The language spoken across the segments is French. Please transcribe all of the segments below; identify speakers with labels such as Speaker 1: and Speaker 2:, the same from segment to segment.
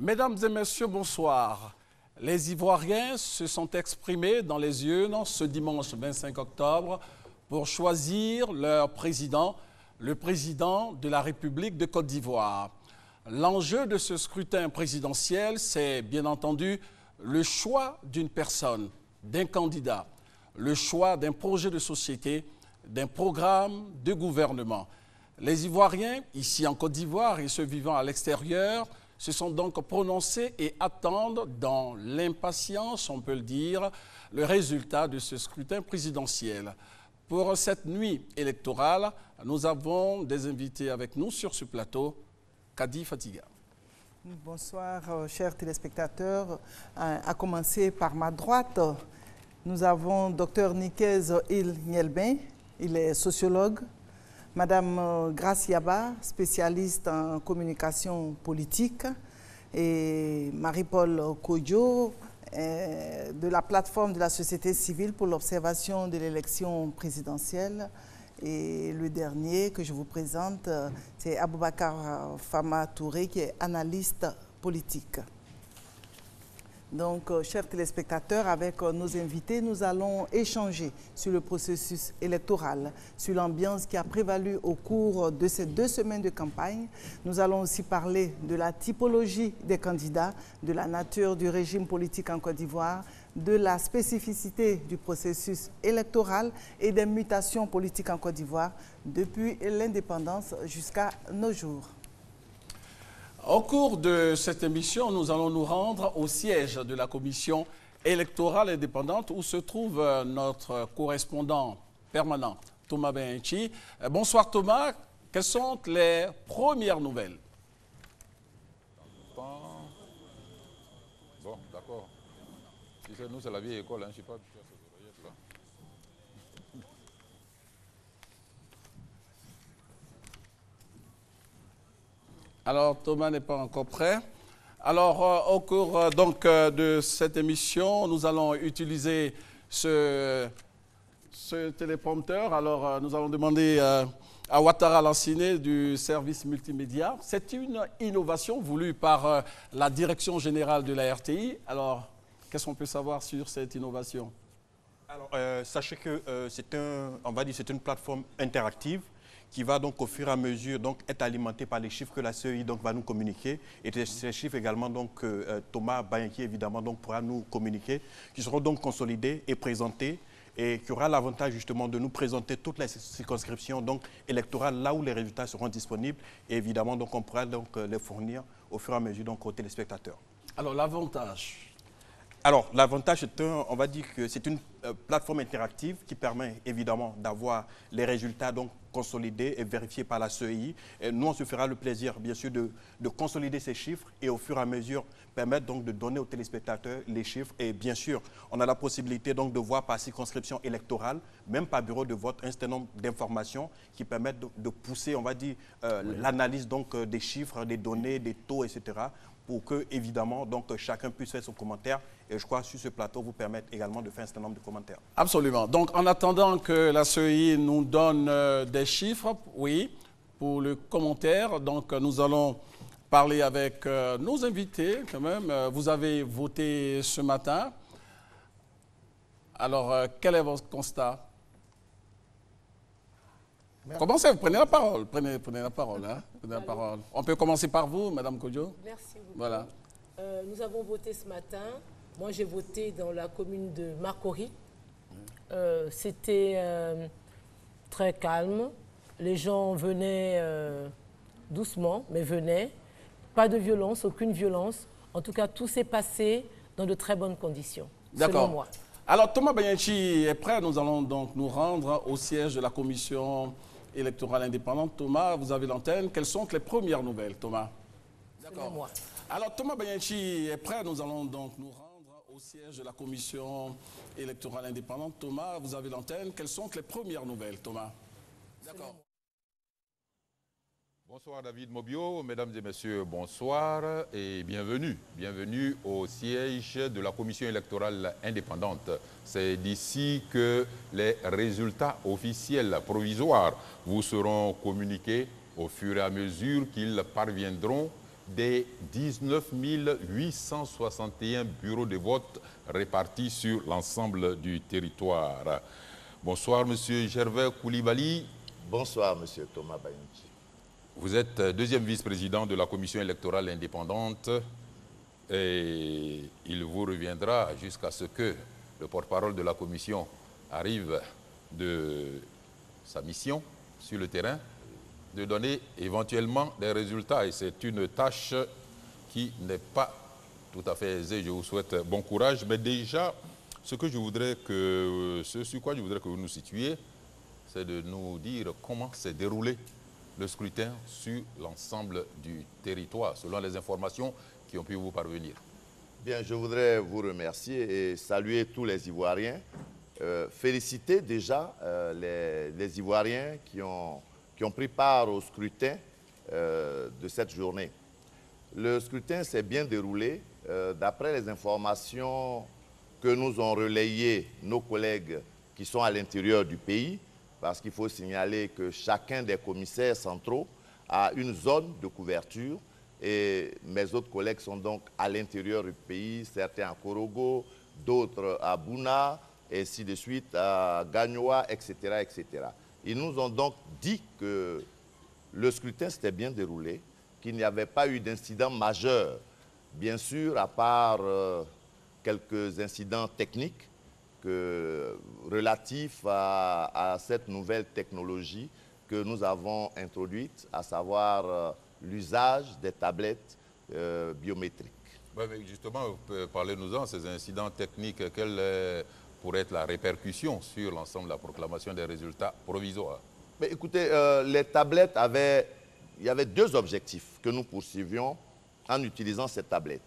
Speaker 1: Mesdames et messieurs, bonsoir. Les Ivoiriens se sont exprimés dans les urnes ce dimanche 25 octobre pour choisir leur président, le président de la République de Côte d'Ivoire. L'enjeu de ce scrutin présidentiel, c'est bien entendu le choix d'une personne, d'un candidat, le choix d'un projet de société, d'un programme de gouvernement. Les Ivoiriens, ici en Côte d'Ivoire et ceux vivant à l'extérieur, se sont donc prononcés et attendent dans l'impatience, on peut le dire, le résultat de ce scrutin présidentiel. Pour cette nuit électorale, nous avons des invités avec nous sur ce plateau. Kadi Fatiga.
Speaker 2: Bonsoir, chers téléspectateurs. À commencer par ma droite, nous avons Dr Nikez Il Nielben, il est sociologue. Madame Grace Yaba, spécialiste en communication politique, et Marie-Paul Kodjo, de la plateforme de la société civile pour l'observation de l'élection présidentielle. Et le dernier que je vous présente, c'est Aboubakar Fama Touré, qui est analyste politique. Donc, chers téléspectateurs, avec nos invités, nous allons échanger sur le processus électoral, sur l'ambiance qui a prévalu au cours de ces 2 semaines de campagne. Nous allons aussi parler de la typologie des candidats, de la nature du régime politique en Côte d'Ivoire, de la spécificité du processus électoral et des mutations politiques en Côte d'Ivoire depuis l'indépendance jusqu'à nos jours.
Speaker 1: Au cours de cette émission, nous allons nous rendre au siège de la commission électorale indépendante où se trouve notre correspondant permanent, Thomas Benchi. Bonsoir Thomas, quelles sont les premières nouvelles?
Speaker 3: Bon, d'accord. Si c'est nous, c'est la vieille école, hein, je ne suis pas habitué à ces oreillettes-là.
Speaker 1: Alors, Thomas n'est pas encore prêt. Alors, au cours de cette émission, nous allons utiliser ce téléprompteur. Alors, nous allons demander à Ouattara Lanciné du service multimédia. C'est une innovation voulue par la direction générale de la RTI. Alors, qu'est-ce qu'on peut savoir sur cette innovation?
Speaker 4: Alors, sachez que c'est une plateforme interactive qui va donc au fur et à mesure être alimenté par les chiffres que la CEI va nous communiquer, et ces chiffres également Thomas Bayenki évidemment pourra nous communiquer, qui seront donc consolidés et présentés, et qui aura l'avantage justement de nous présenter toutes les circonscriptions électorales là où les résultats seront disponibles, et évidemment on pourra les fournir au fur et à mesure aux téléspectateurs.
Speaker 1: Alors l'avantage?
Speaker 4: Alors, l'avantage, on va dire que c'est une plateforme interactive qui permet évidemment d'avoir les résultats consolidés et vérifiés par la CEI. Et nous, on se fera le plaisir, bien sûr, de consolider ces chiffres et au fur et à mesure permettre de donner aux téléspectateurs les chiffres. Et bien sûr, on a la possibilité de voir par circonscription électorale, même par bureau de vote, un certain nombre d'informations qui permettent de pousser, on va dire, l'analyse des chiffres, des données, des taux, etc., pour que, évidemment, chacun puisse faire son commentaire. Et je crois que sur ce plateau, vous permettre également de faire un certain nombre de commentaires.
Speaker 1: Absolument. Donc, en attendant que la CEI nous donne des chiffres, oui, pour le commentaire, donc nous allons parler avec nos invités quand même. Vous avez voté ce matin. Alors, quel est votre constat? Merci. Commencez, vous prenez la parole. Prenez la parole, hein. Prenez la parole. On peut commencer par vous, Madame Kodjo.
Speaker 5: Merci beaucoup.
Speaker 1: Voilà.
Speaker 5: Nous avons voté ce matin. Moi, j'ai voté dans la commune de Makori. C'était très calme. Les gens venaient doucement, mais venaient. Pas de violence, aucune violence. En tout cas, tout s'est passé dans de très bonnes conditions, selon moi.
Speaker 1: Alors, Thomas Bayenchi est prêt. Nous allons donc nous rendre au siège de la commission électorale indépendante. Thomas, vous avez l'antenne. Quelles sont les premières nouvelles, Thomas?
Speaker 5: D'accord.
Speaker 1: Alors, Thomas Bayenchi est prêt. Nous allons donc nous rendre au siège de la commission électorale indépendante. Thomas, vous avez l'antenne. Quelles sont les premières nouvelles, Thomas? D'accord.
Speaker 3: Bonsoir David Mobio, mesdames et messieurs, bonsoir et bienvenue. Bienvenue au siège de la commission électorale indépendante. C'est d'ici que les résultats officiels provisoires vous seront communiqués au fur et à mesure qu'ils parviendront des 19 861 bureaux de vote répartis sur l'ensemble du territoire. Bonsoir, Monsieur Gervais Koulibaly.
Speaker 6: Bonsoir, Monsieur Thomas Bayonchi.
Speaker 3: Vous êtes deuxième vice-président de la commission électorale indépendante et il vous reviendra jusqu'à ce que le porte-parole de la commission arrive de sa mission sur le terrain de donner éventuellement des résultats. Et c'est une tâche qui n'est pas tout à fait aisée. Je vous souhaite bon courage. Mais déjà, ce sur quoi je voudrais que vous nous situiez, c'est de nous dire comment s'est déroulé le scrutin sur l'ensemble du territoire, selon les informations qui ont pu vous parvenir.
Speaker 6: Bien, je voudrais vous remercier et saluer tous les Ivoiriens. Féliciter déjà les Ivoiriens qui ont pris part au scrutin de cette journée. Le scrutin s'est bien déroulé. D'après les informations que nous ont relayées nos collègues qui sont à l'intérieur du pays, parce qu'il faut signaler que chacun des commissaires centraux a une zone de couverture et mes autres collègues sont donc à l'intérieur du pays, certains à Korogo, d'autres à Bouna, et ainsi de suite, à Gagnoa, etc., etc. Ils nous ont donc dit que le scrutin s'était bien déroulé, qu'il n'y avait pas eu d'incident majeur, bien sûr, à part quelques incidents techniques relatifs à cette nouvelle technologie que nous avons introduite, à savoir l'usage des tablettes biométriques.
Speaker 3: Ouais, mais justement, parlez-nous-en, ces incidents techniques, quelle pourrait être la répercussion sur l'ensemble de la proclamation des résultats provisoires?
Speaker 6: Mais écoutez, les tablettes il y avait deux objectifs que nous poursuivions en utilisant ces tablettes.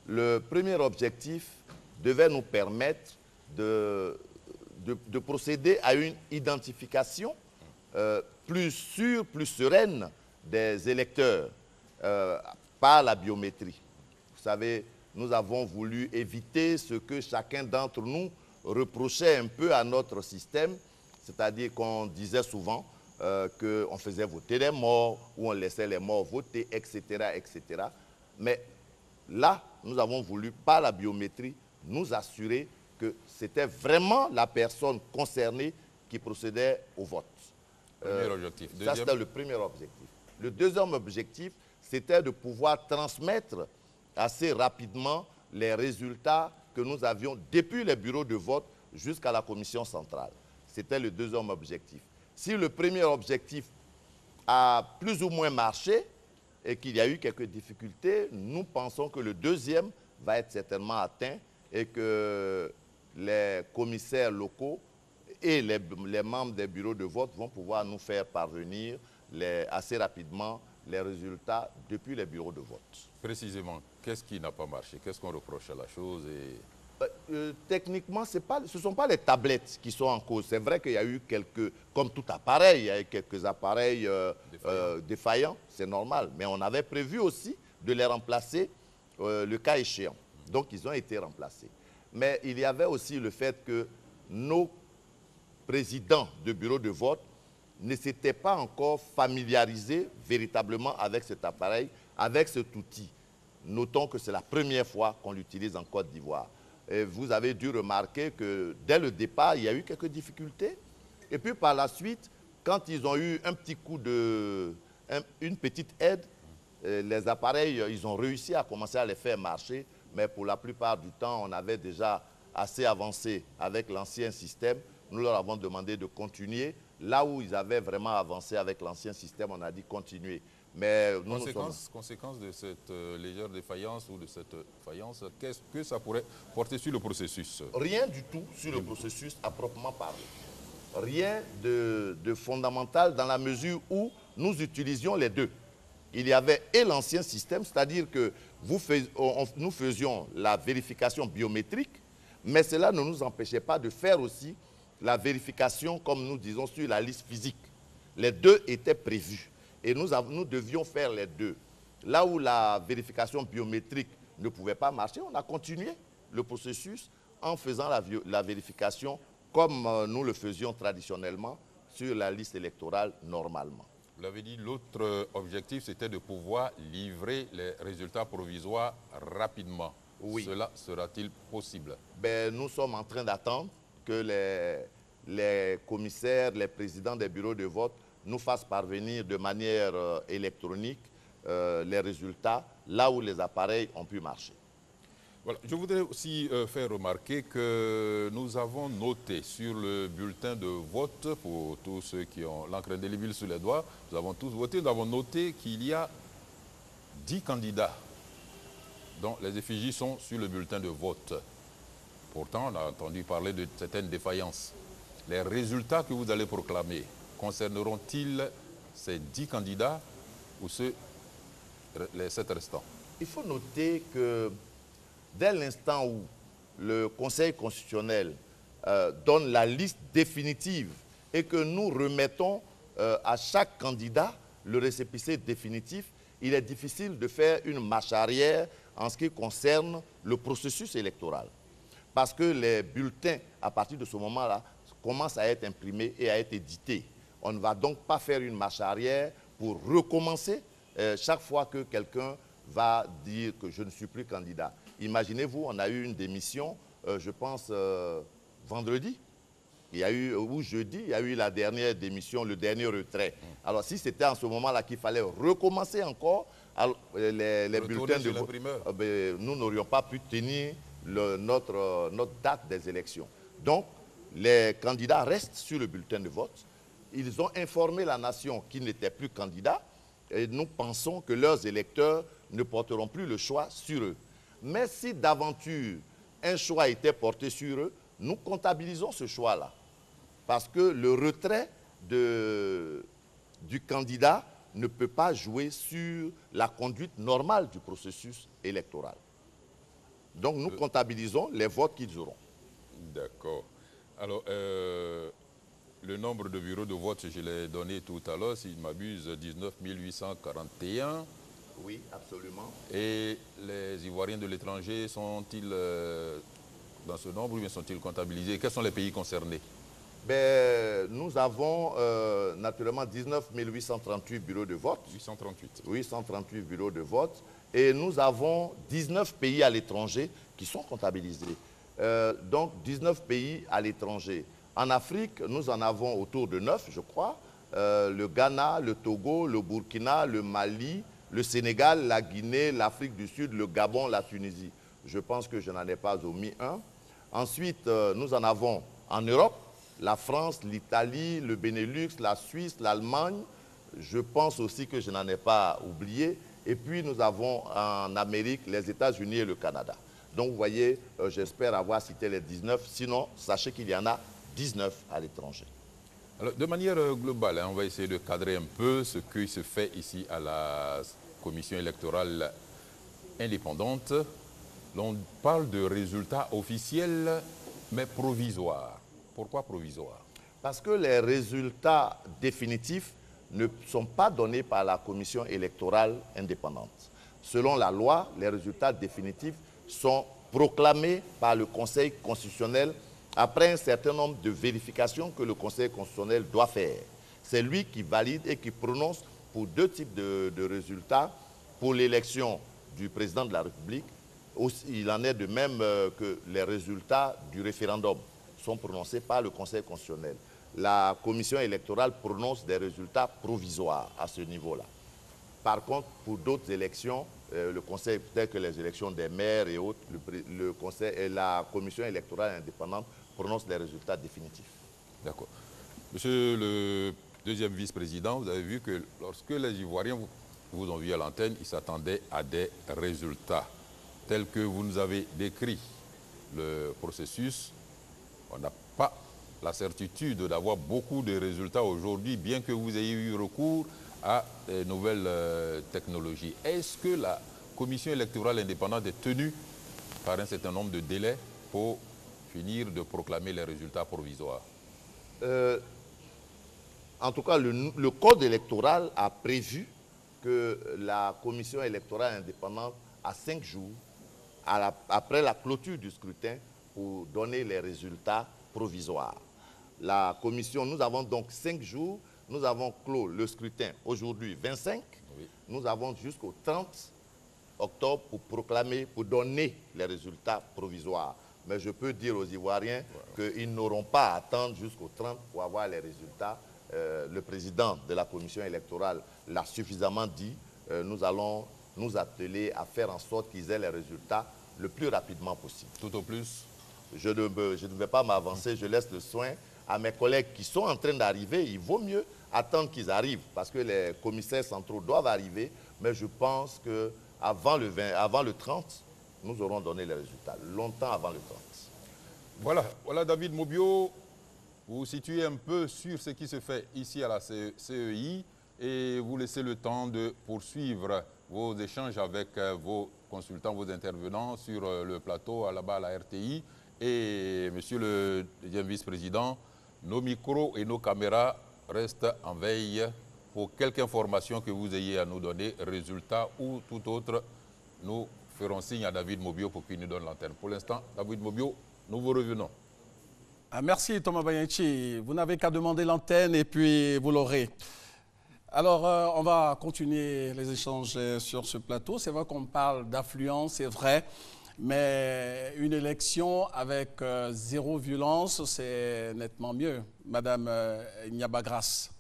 Speaker 6: Le premier objectif devait nous permettre de procéder à une identification plus sûre, plus sereine des électeurs par la biométrie. Vous savez, nous avons voulu éviter ce que chacun d'entre nous reprochait un peu à notre système, c'est-à-dire qu'on disait souvent qu'on faisait voter les morts ou on laissait les morts voter, etc., etc. Mais là, nous avons voulu, par la biométrie, nous assurer que c'était vraiment la personne concernée qui procédait au vote.
Speaker 3: Premier objectif.
Speaker 6: Ça, c'était le premier objectif. Le deuxième objectif, c'était de pouvoir transmettre assez rapidement les résultats que nous avions depuis les bureaux de vote jusqu'à la commission centrale. C'était le deuxième objectif. Si le premier objectif a plus ou moins marché et qu'il y a eu quelques difficultés, nous pensons que le deuxième va être certainement atteint et que les commissaires locaux et les membres des bureaux de vote vont pouvoir nous faire parvenir assez rapidement les résultats depuis les bureaux de vote.
Speaker 3: Précisément, qu'est-ce qui n'a pas marché? Qu'est-ce qu'on reproche à la chose
Speaker 6: techniquement, ce ne sont pas les tablettes qui sont en cause. C'est vrai qu'il y a eu quelques, comme tout appareil, il y a eu quelques appareils défaillants, c'est normal. Mais on avait prévu aussi de les remplacer le cas échéant. Donc, ils ont été remplacés. Mais il y avait aussi le fait que nos présidents de bureaux de vote ne s'étaient pas encore familiarisés véritablement avec cet appareil, avec cet outil. Notons que c'est la première fois qu'on l'utilise en Côte d'Ivoire. Vous avez dû remarquer que dès le départ, il y a eu quelques difficultés. Et puis par la suite, quand ils ont eu un petit coup une petite aide, les appareils, ils ont réussi à commencer à les faire marcher. Mais pour la plupart du temps, on avait déjà assez avancé avec l'ancien système. Nous leur avons demandé de continuer. Là où ils avaient vraiment avancé avec l'ancien système, on a dit continuer. Mais
Speaker 3: conséquence de cette légère défaillance ou de cette faillance, qu'est-ce que ça pourrait porter sur le processus?
Speaker 6: Rien du tout sur le processus à proprement parler. Rien de fondamental dans la mesure où nous utilisions les deux. Il y avait et l'ancien système, c'est-à-dire que nous faisions la vérification biométrique, mais cela ne nous empêchait pas de faire aussi la vérification, comme nous disons, sur la liste physique. Les deux étaient prévus. Et nous devions faire les deux. Là où la vérification biométrique ne pouvait pas marcher, on a continué le processus en faisant la vérification comme nous le faisions traditionnellement sur la liste électorale normalement.
Speaker 3: Vous l'avez dit, l'autre objectif, c'était de pouvoir livrer les résultats provisoires rapidement.
Speaker 6: Oui.
Speaker 3: Cela sera-t-il possible?
Speaker 6: Ben, nous sommes en train d'attendre que les commissaires, les présidents des bureaux de vote nous fassent parvenir de manière électronique les résultats là où les appareils ont pu marcher.
Speaker 3: Voilà. Je voudrais aussi faire remarquer que nous avons noté sur le bulletin de vote, pour tous ceux qui ont l'encre indélébile sous les doigts, nous avons tous voté, nous avons noté qu'il y a 10 candidats dont les effigies sont sur le bulletin de vote. Pourtant, on a entendu parler de certaines défaillances. Les résultats que vous allez proclamer concerneront-ils ces 10 candidats ou les 7 restants?
Speaker 6: Il faut noter que dès l'instant où le Conseil constitutionnel donne la liste définitive et que nous remettons à chaque candidat le récépissé définitif, il est difficile de faire une marche arrière en ce qui concerne le processus électoral. Parce que les bulletins, à partir de ce moment-là, commencent à être imprimés et à être édités. On ne va donc pas faire une marche arrière pour recommencer chaque fois que quelqu'un va dire que je ne suis plus candidat. Imaginez-vous, on a eu une démission, je pense, vendredi, ou jeudi, il y a eu la dernière démission, le dernier retrait. Alors si c'était en ce moment-là qu'il fallait recommencer encore les bulletins de vote, nous n'aurions pas pu tenir notre date des élections. Donc, les candidats restent sur le bulletin de vote. Ils ont informé la nation qu'ils n'étaient plus candidats et nous pensons que leurs électeurs ne porteront plus le choix sur eux. Mais si d'aventure un choix était porté sur eux, nous comptabilisons ce choix-là. Parce que le retrait du candidat ne peut pas jouer sur la conduite normale du processus électoral. Donc nous comptabilisons les votes qu'ils auront.
Speaker 3: D'accord. Alors, le nombre de bureaux de vote, je l'ai donné tout à l'heure, si je ne m'abuse, 19 841.
Speaker 6: Oui, absolument.
Speaker 3: Et les Ivoiriens de l'étranger sont-ils dans ce nombre ou bien sont-ils comptabilisés? Quels sont les pays concernés?
Speaker 6: Ben, nous avons naturellement 19 838 bureaux de vote.
Speaker 3: 838.
Speaker 6: Oui, 138 bureaux de vote. Et nous avons 19 pays à l'étranger qui sont comptabilisés. Donc 19 pays à l'étranger. En Afrique, nous en avons autour de 9, je crois. Le Ghana, le Togo, le Burkina, le Mali, le Sénégal, la Guinée, l'Afrique du Sud, le Gabon, la Tunisie. Je pense que je n'en ai pas omis un. Ensuite, nous en avons en Europe, la France, l'Italie, le Benelux, la Suisse, l'Allemagne. Je pense aussi que je n'en ai pas oublié. Et puis, nous avons en Amérique les États-Unis et le Canada. Donc, vous voyez, j'espère avoir cité les 19. Sinon, sachez qu'il y en a 19 à l'étranger.
Speaker 3: Alors, de manière globale, on va essayer de cadrer un peu ce qui se fait ici à la Commission électorale indépendante. L'on parle de résultats officiels, mais provisoires. Pourquoi provisoires?
Speaker 6: Parce que les résultats définitifs ne sont pas donnés par la Commission électorale indépendante. Selon la loi, les résultats définitifs sont proclamés par le Conseil constitutionnel après un certain nombre de vérifications que le Conseil constitutionnel doit faire. C'est lui qui valide et qui prononce pour deux types de résultats. Pour l'élection du président de la République, il en est de même que les résultats du référendum sont prononcés par le Conseil constitutionnel. La Commission électorale prononce des résultats provisoires à ce niveau-là. Par contre, pour d'autres élections, le Conseil, peut-être que les élections des maires et autres, le Conseil et la Commission électorale indépendante prononce les résultats définitifs.
Speaker 3: D'accord. Monsieur le deuxième vice-président, vous avez vu que lorsque les Ivoiriens vous ont vu à l'antenne, ils s'attendaient à des résultats tels que vous nous avez décrit. Le processus, on n'a pas la certitude d'avoir beaucoup de résultats aujourd'hui, bien que vous ayez eu recours à de nouvelles technologies. Est-ce que la Commission électorale indépendante est tenue par un certain nombre de délais pour finir de proclamer les résultats provisoires?
Speaker 6: En tout cas, le Code électoral a prévu que la Commission électorale indépendante a 5 jours après la clôture du scrutin pour donner les résultats provisoires. La Commission, nous avons donc 5 jours, Nous avons clos le scrutin aujourd'hui 25. Oui. Nous avons jusqu'au 30 octobre pour proclamer, pour donner les résultats provisoires. Mais je peux dire aux Ivoiriens qu'ils n'auront pas à attendre jusqu'au 30 pour avoir les résultats. Le président de la commission électorale l'a suffisamment dit. Nous allons nous atteler à faire en sorte qu'ils aient les résultats le plus rapidement possible.
Speaker 3: Tout au plus.
Speaker 6: Je ne vais pas m'avancer, je laisse le soin à mes collègues qui sont en train d'arriver. Il vaut mieux attendre qu'ils arrivent parce que les commissaires centraux doivent arriver. Mais je pense qu'avant le 30, nous aurons donné les résultats, longtemps avant le 30.
Speaker 3: Voilà David Mobio, vous vous situez un peu sur ce qui se fait ici à la CEI et vous laissez le temps de poursuivre vos échanges avec vos consultants, vos intervenants sur le plateau là-bas à la RTI. Et monsieur le deuxième vice-président, nos micros et nos caméras restent en veille pour quelque information que vous ayez à nous donner, résultat ou tout autre. Nous ferons signe à David Mobio pour qu'il nous donne l'antenne. Pour l'instant, David Mobio, nous vous revenons.
Speaker 1: Merci Thomas Bayanchi. Vous n'avez qu'à demander l'antenne et puis vous l'aurez. Alors, on va continuer les échanges sur ce plateau. C'est vrai qu'on parle d'affluence, c'est vrai. Mais une élection avec zéro violence, c'est nettement mieux. Madame Niabagras.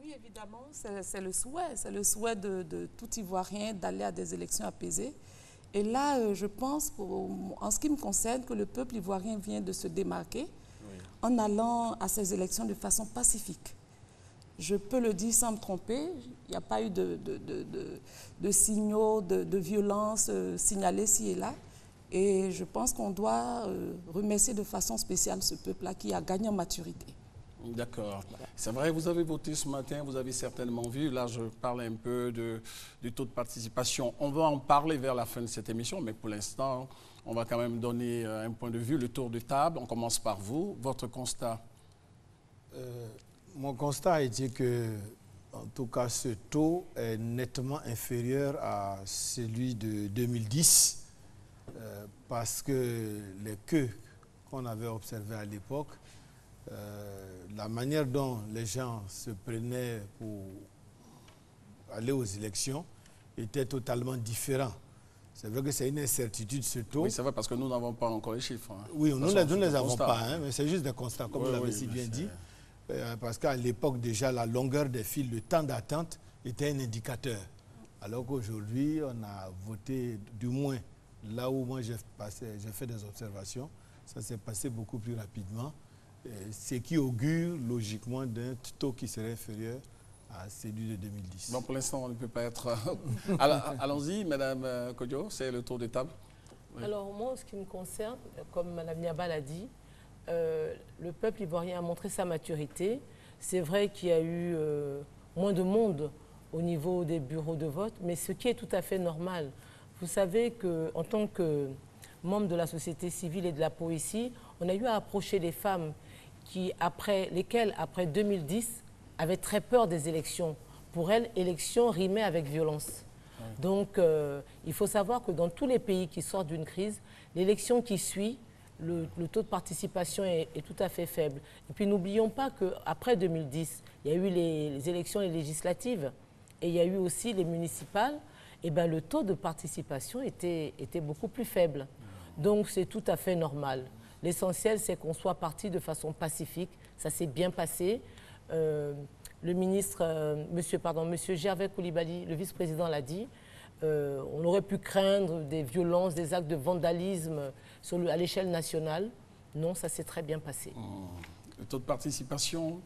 Speaker 7: Oui, évidemment, c'est le souhait de tout Ivoirien d'aller à des élections apaisées. Et là, je pense, en ce qui me concerne, que le peuple ivoirien vient de se démarquer en allant à ces élections de façon pacifique. Je peux le dire sans me tromper, il n'y a pas eu de signaux de violence signalés ci et là. Et je pense qu'on doit remercier de façon spéciale ce peuple-là qui a gagné en maturité.
Speaker 1: D'accord. Voilà. C'est vrai, vous avez voté ce matin, vous avez certainement vu. Là, je parle un peu du taux de participation. On va en parler vers la fin de cette émission, mais pour l'instant, on va quand même donner un point de vue, le tour de table. On commence par vous. Votre constat?
Speaker 8: Mon constat est que, en tout cas, ce taux est nettement inférieur à celui de 2010. Parce que les queues qu'on avait observées à l'époque, la manière dont les gens se prenaient pour aller aux élections était totalement différente. C'est vrai que c'est une incertitude ce taux.
Speaker 1: Oui, c'est vrai parce que nous n'avons pas encore les chiffres. Hein.
Speaker 8: Oui, nous ne les avons pas, hein, mais c'est juste des constats, comme vous l'avez si bien dit. Parce qu'à l'époque déjà, la longueur des files, le temps d'attente était un indicateur. Alors qu'aujourd'hui, on a voté du moins. Là où moi j'ai fait des observations, ça s'est passé beaucoup plus rapidement, ce qui augure logiquement d'un taux qui serait inférieur à celui de 2010.
Speaker 1: Bon, pour l'instant, on ne peut pas être... Allons-y, Madame Kodjo, c'est le tour de table.
Speaker 5: Oui. Alors moi, en ce qui me concerne, comme Madame Niaba l'a dit, le peuple ivoirien a montré sa maturité. C'est vrai qu'il y a eu moins de monde au niveau des bureaux de vote, mais ce qui est tout à fait normal. Vous savez qu'en tant que membre de la société civile et de la poésie, on a eu à approcher les femmes lesquelles, après 2010, avaient très peur des élections. Pour elles, élection rimait avec violence. Oui. Donc, il faut savoir que dans tous les pays qui sortent d'une crise, l'élection qui suit, le taux de participation est tout à fait faible. Et puis, n'oublions pas qu'après 2010, il y a eu les élections législatives et il y a eu aussi les municipales. Eh bien, le taux de participation était beaucoup plus faible. Donc, c'est tout à fait normal. L'essentiel, c'est qu'on soit parti de façon pacifique. Ça s'est bien passé. Le ministre, monsieur Gervais Coulibaly, le vice-président l'a dit, on aurait pu craindre des violences, des actes de vandalisme à l'échelle nationale. Non, ça s'est très bien passé.
Speaker 1: Le taux de participation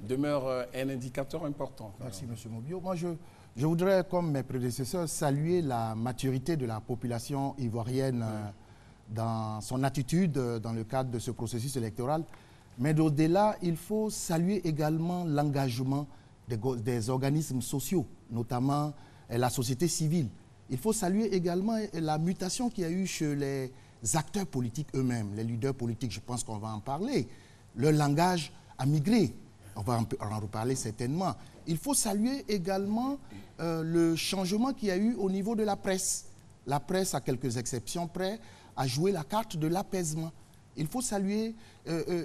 Speaker 1: demeure un indicateur important.
Speaker 9: Merci, M. Mobio. Moi, je voudrais, comme mes prédécesseurs, saluer la maturité de la population ivoirienne dans son attitude dans le cadre de ce processus électoral. Mais au-delà, il faut saluer également l'engagement des organismes sociaux, notamment la société civile. Il faut saluer également la mutation qu'il y a eu chez les acteurs politiques eux-mêmes, les leaders politiques, je pense qu'on va en parler. Leur langage a migré, on va en reparler certainement. Il faut saluer également le changement qu'il y a eu au niveau de la presse. La presse, à quelques exceptions près, a joué la carte de l'apaisement. Il faut saluer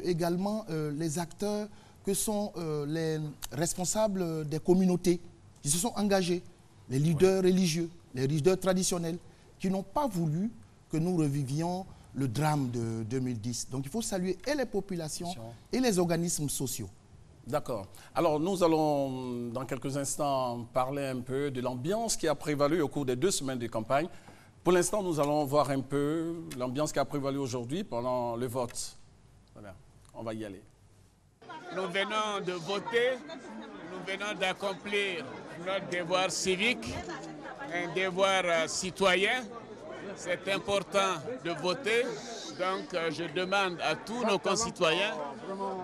Speaker 9: également les acteurs que sont les responsables des communautés qui se sont engagés, les leaders religieux, les leaders traditionnels, qui n'ont pas voulu que nous revivions le drame de 2010. Donc il faut saluer et les populations et les organismes sociaux.
Speaker 1: D'accord. Alors nous allons dans quelques instants parler un peu de l'ambiance qui a prévalu au cours des 2 semaines de campagne. Pour l'instant, nous allons voir un peu l'ambiance qui a prévalu aujourd'hui pendant le vote. Voilà. On va y aller.
Speaker 10: Nous venons de voter, nous venons d'accomplir notre devoir civique, un devoir citoyen. C'est important de voter, donc je demande à tous nos concitoyens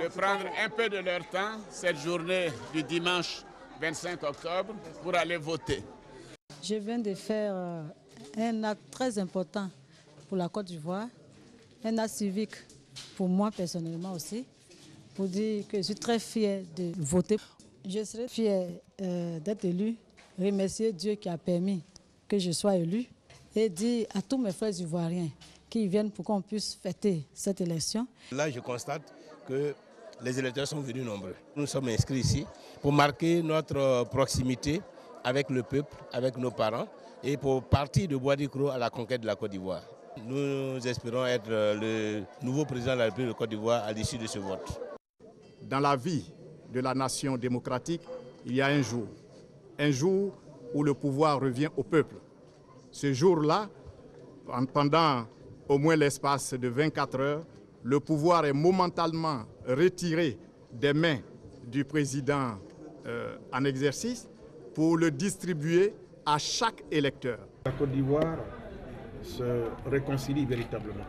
Speaker 10: de prendre un peu de leur temps cette journée du dimanche 25 octobre pour aller voter.
Speaker 11: Je viens de faire un acte très important pour la Côte d'Ivoire, un acte civique pour moi personnellement aussi, pour dire que je suis très fière de voter. Je serai fière d'être élue, remercier Dieu qui a permis que je sois élue et dire à tous mes frères ivoiriens qui viennent pour qu'on puisse fêter cette élection.
Speaker 12: Là, je constate que les électeurs sont venus nombreux. Nous sommes inscrits ici pour marquer notre proximité avec le peuple, avec nos parents et pour partir de Bois d'Icro à la conquête de la Côte d'Ivoire. Nous espérons être le nouveau président de la République de Côte d'Ivoire à l'issue de ce vote.
Speaker 13: Dans la vie de la nation démocratique, il y a un jour où le pouvoir revient au peuple. Ce jour-là, pendant au moins l'espace de 24 heures, le pouvoir est momentanément retiré des mains du président en exercice pour le distribuer à chaque électeur.
Speaker 14: La Côte d'Ivoire se réconcilie véritablement.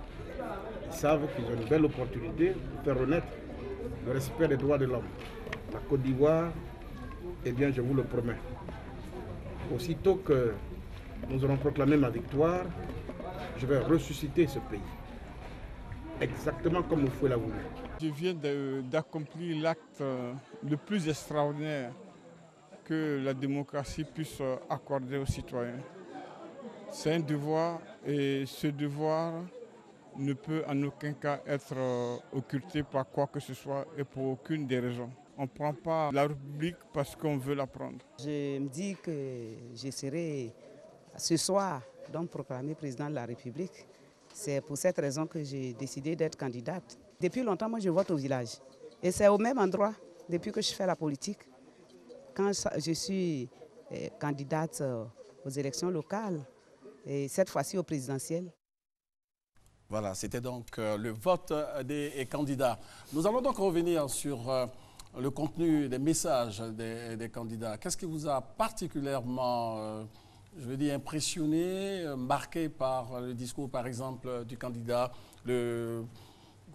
Speaker 14: Ils savent qu'ils ont une belle opportunité de faire renaître le respect des droits de l'homme. La Côte d'Ivoire, eh bien, je vous le promets, aussitôt que nous aurons proclamé ma victoire, je vais ressusciter ce pays, exactement comme vous pouvez la vouloir.
Speaker 15: Je viens d'accomplir l'acte le plus extraordinaire que la démocratie puisse accorder aux citoyens. C'est un devoir et ce devoir ne peut en aucun cas être occulté par quoi que ce soit et pour aucune des raisons. On ne prend pas la République parce qu'on veut la prendre.
Speaker 16: Je me dis que je serai ce soir donc proclamé président de la République. C'est pour cette raison que j'ai décidé d'être candidate. Depuis longtemps, moi je vote au village. Et c'est au même endroit depuis que je fais la politique. Quand je suis candidate aux élections locales et cette fois-ci aux présidentielles.
Speaker 1: Voilà, c'était donc le vote des candidats. Nous allons donc revenir sur le contenu des messages des candidats. Qu'est-ce qui vous a particulièrement, je veux dire, impressionné, marqué par le discours, par exemple, du candidat, le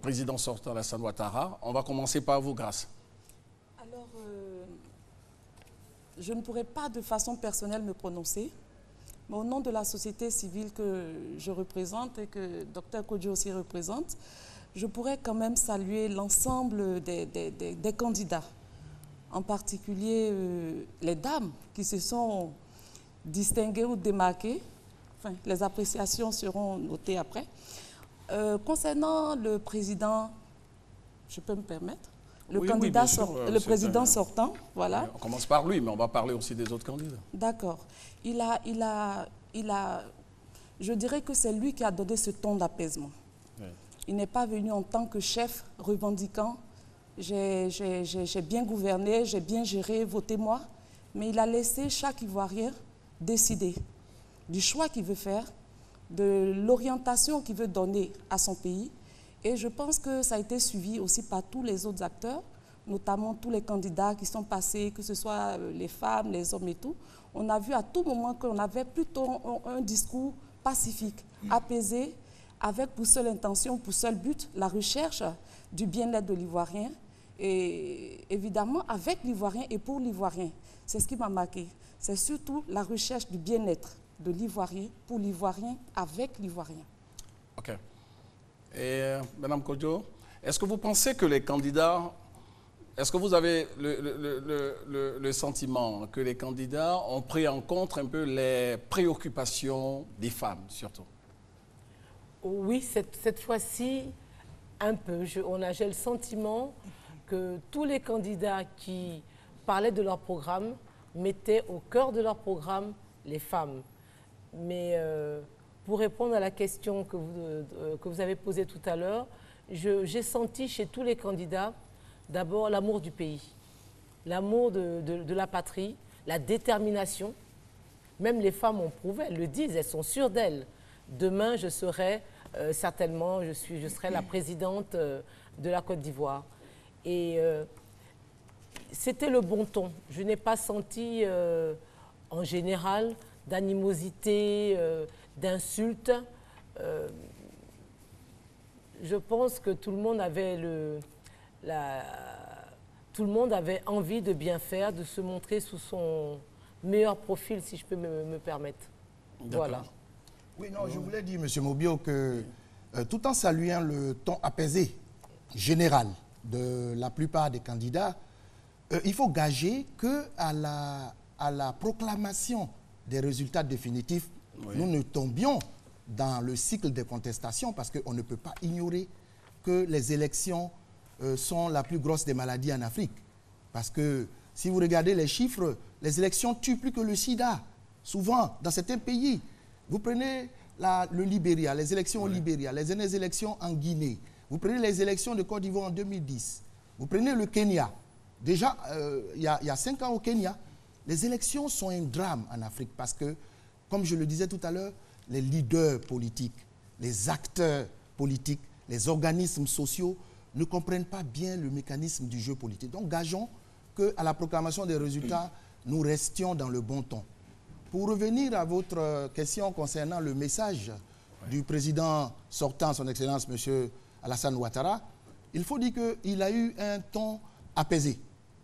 Speaker 1: président sortant Alassane Ouattara? On va commencer par vous, Grâce.
Speaker 7: Alors, je ne pourrais pas de façon personnelle me prononcer, mais au nom de la société civile que je représente et que Dr Kodjo aussi représente, je pourrais quand même saluer l'ensemble des candidats, en particulier les dames qui se sont distinguées ou démarquées. Enfin, les appréciations seront notées après. Concernant le président, je peux me permettre, le candidat, le président sortant, voilà.
Speaker 1: On commence par lui, mais on va parler aussi des autres candidats.
Speaker 7: D'accord. Je dirais que c'est lui qui a donné ce ton d'apaisement. Oui. Il n'est pas venu en tant que chef revendiquant. J'ai bien gouverné, j'ai bien géré, votez-moi. Mais il a laissé chaque Ivoirien décider du choix qu'il veut faire, de l'orientation qu'il veut donner à son pays. Et je pense que ça a été suivi aussi par tous les autres acteurs, notamment tous les candidats qui sont passés, que ce soit les femmes, les hommes et tout. On a vu à tout moment qu'on avait plutôt un discours pacifique, apaisé, avec pour seule intention, pour seul but, la recherche du bien-être de l'Ivoirien. Et évidemment, avec l'Ivoirien et pour l'Ivoirien. C'est ce qui m'a marqué. C'est surtout la recherche du bien-être de l'Ivoirien, pour l'Ivoirien, avec l'Ivoirien.
Speaker 1: OK. Et Mme Kodjo, est-ce que vous pensez que les candidats, est-ce que vous avez le sentiment que les candidats ont pris en compte un peu les préoccupations des femmes, surtout?
Speaker 5: Oui, cette fois-ci, un peu. J'ai le sentiment que tous les candidats qui parlaient de leur programme mettaient au cœur de leur programme les femmes. Mais pour répondre à la question que vous avez posée tout à l'heure, j'ai senti chez tous les candidats d'abord l'amour du pays, l'amour de la patrie, la détermination. Même les femmes ont prouvé, elles le disent, elles sont sûres d'elles. Demain, je serai certainement, je serai la présidente de la Côte d'Ivoire. Et c'était le bon ton. Je n'ai pas senti, en général, d'animosité, d'insultes. Je pense que tout le monde avait tout le monde avait envie de bien faire, de se montrer sous son meilleur profil, si je peux me permettre. Voilà.
Speaker 9: Oui, non, je voulais dire, M. Mobio, que tout en saluant le ton apaisé, général, de la plupart des candidats, il faut gager qu'à la proclamation des résultats définitifs, nous ne tombions dans le cycle des contestations parce qu'on ne peut pas ignorer que les élections sont la plus grosse des maladies en Afrique. Parce que si vous regardez les chiffres, les élections tuent plus que le sida. Souvent, dans certains pays, vous prenez le Libéria, les élections au Libéria, les élections en Guinée, vous prenez les élections de Côte d'Ivoire en 2010, vous prenez le Kenya. Déjà, il y a 5 ans au Kenya, les élections sont un drame en Afrique parce que, comme je le disais tout à l'heure, les leaders politiques, les acteurs politiques, les organismes sociaux ne comprennent pas bien le mécanisme du jeu politique. Donc, gageons qu'à la proclamation des résultats, nous restions dans le bon ton. Pour revenir à votre question concernant le message du président sortant, son Excellence, M. Alassane Ouattara, il faut dire qu'il a eu un ton apaisé.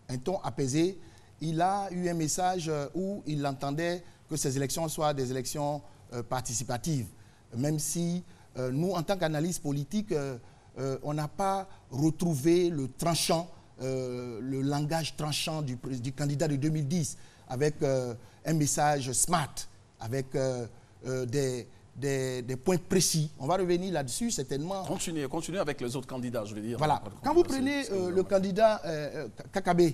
Speaker 9: Un ton apaisé. Il a eu un message où il entendait que ces élections soient des élections participatives. Même si nous, en tant qu'analyste politique, on n'a pas retrouvé le tranchant, le langage tranchant du candidat de 2010 avec un message smart, avec des points précis. On va revenir là-dessus certainement.
Speaker 1: Continuez avec les autres candidats, je veux dire.
Speaker 9: Voilà. Quand vous prenez le candidat Kakabe,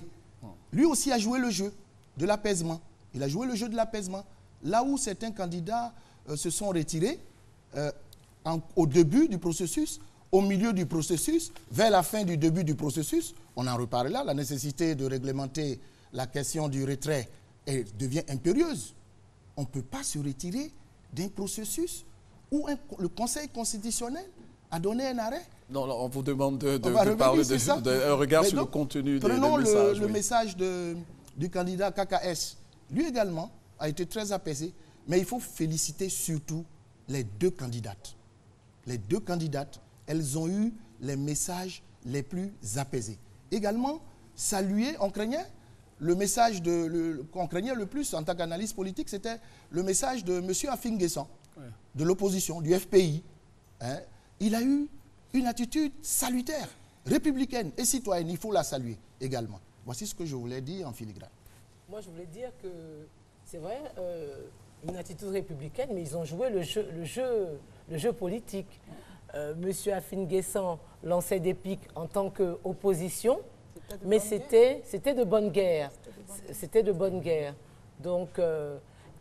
Speaker 9: lui aussi a joué le jeu de l'apaisement. Il a joué le jeu de l'apaisement. Là où certains candidats se sont retirés au début du processus, au milieu du processus, vers la fin du début du processus, on en reparle là, la nécessité de réglementer la question du retrait devient impérieuse. On ne peut pas se retirer d'un processus où le Conseil constitutionnel a donné un arrêt.
Speaker 1: Non, on vous demande de parler d'un regard sur le contenu des messages.
Speaker 9: Prenons le message du candidat KKS. Lui également a été très apaisé, mais il faut féliciter surtout les deux candidates. Les deux candidates, elles ont eu les messages les plus apaisés. Également, saluer, on craignait le message qu'on craignait le plus en tant qu'analyste politique, c'était le message de M. Afin Guessan, de l'opposition, du FPI. Hein. Il a eu une attitude salutaire, républicaine et citoyenne. Il faut la saluer également. Voici ce que je voulais dire en filigrane.
Speaker 5: Moi, je voulais dire que c'est vrai, une attitude républicaine, mais ils ont joué le jeu politique. Monsieur Afin Guessan lançait des pics en tant qu'opposition, mais c'était de bonne guerre. C'était de bonne guerre. Donc,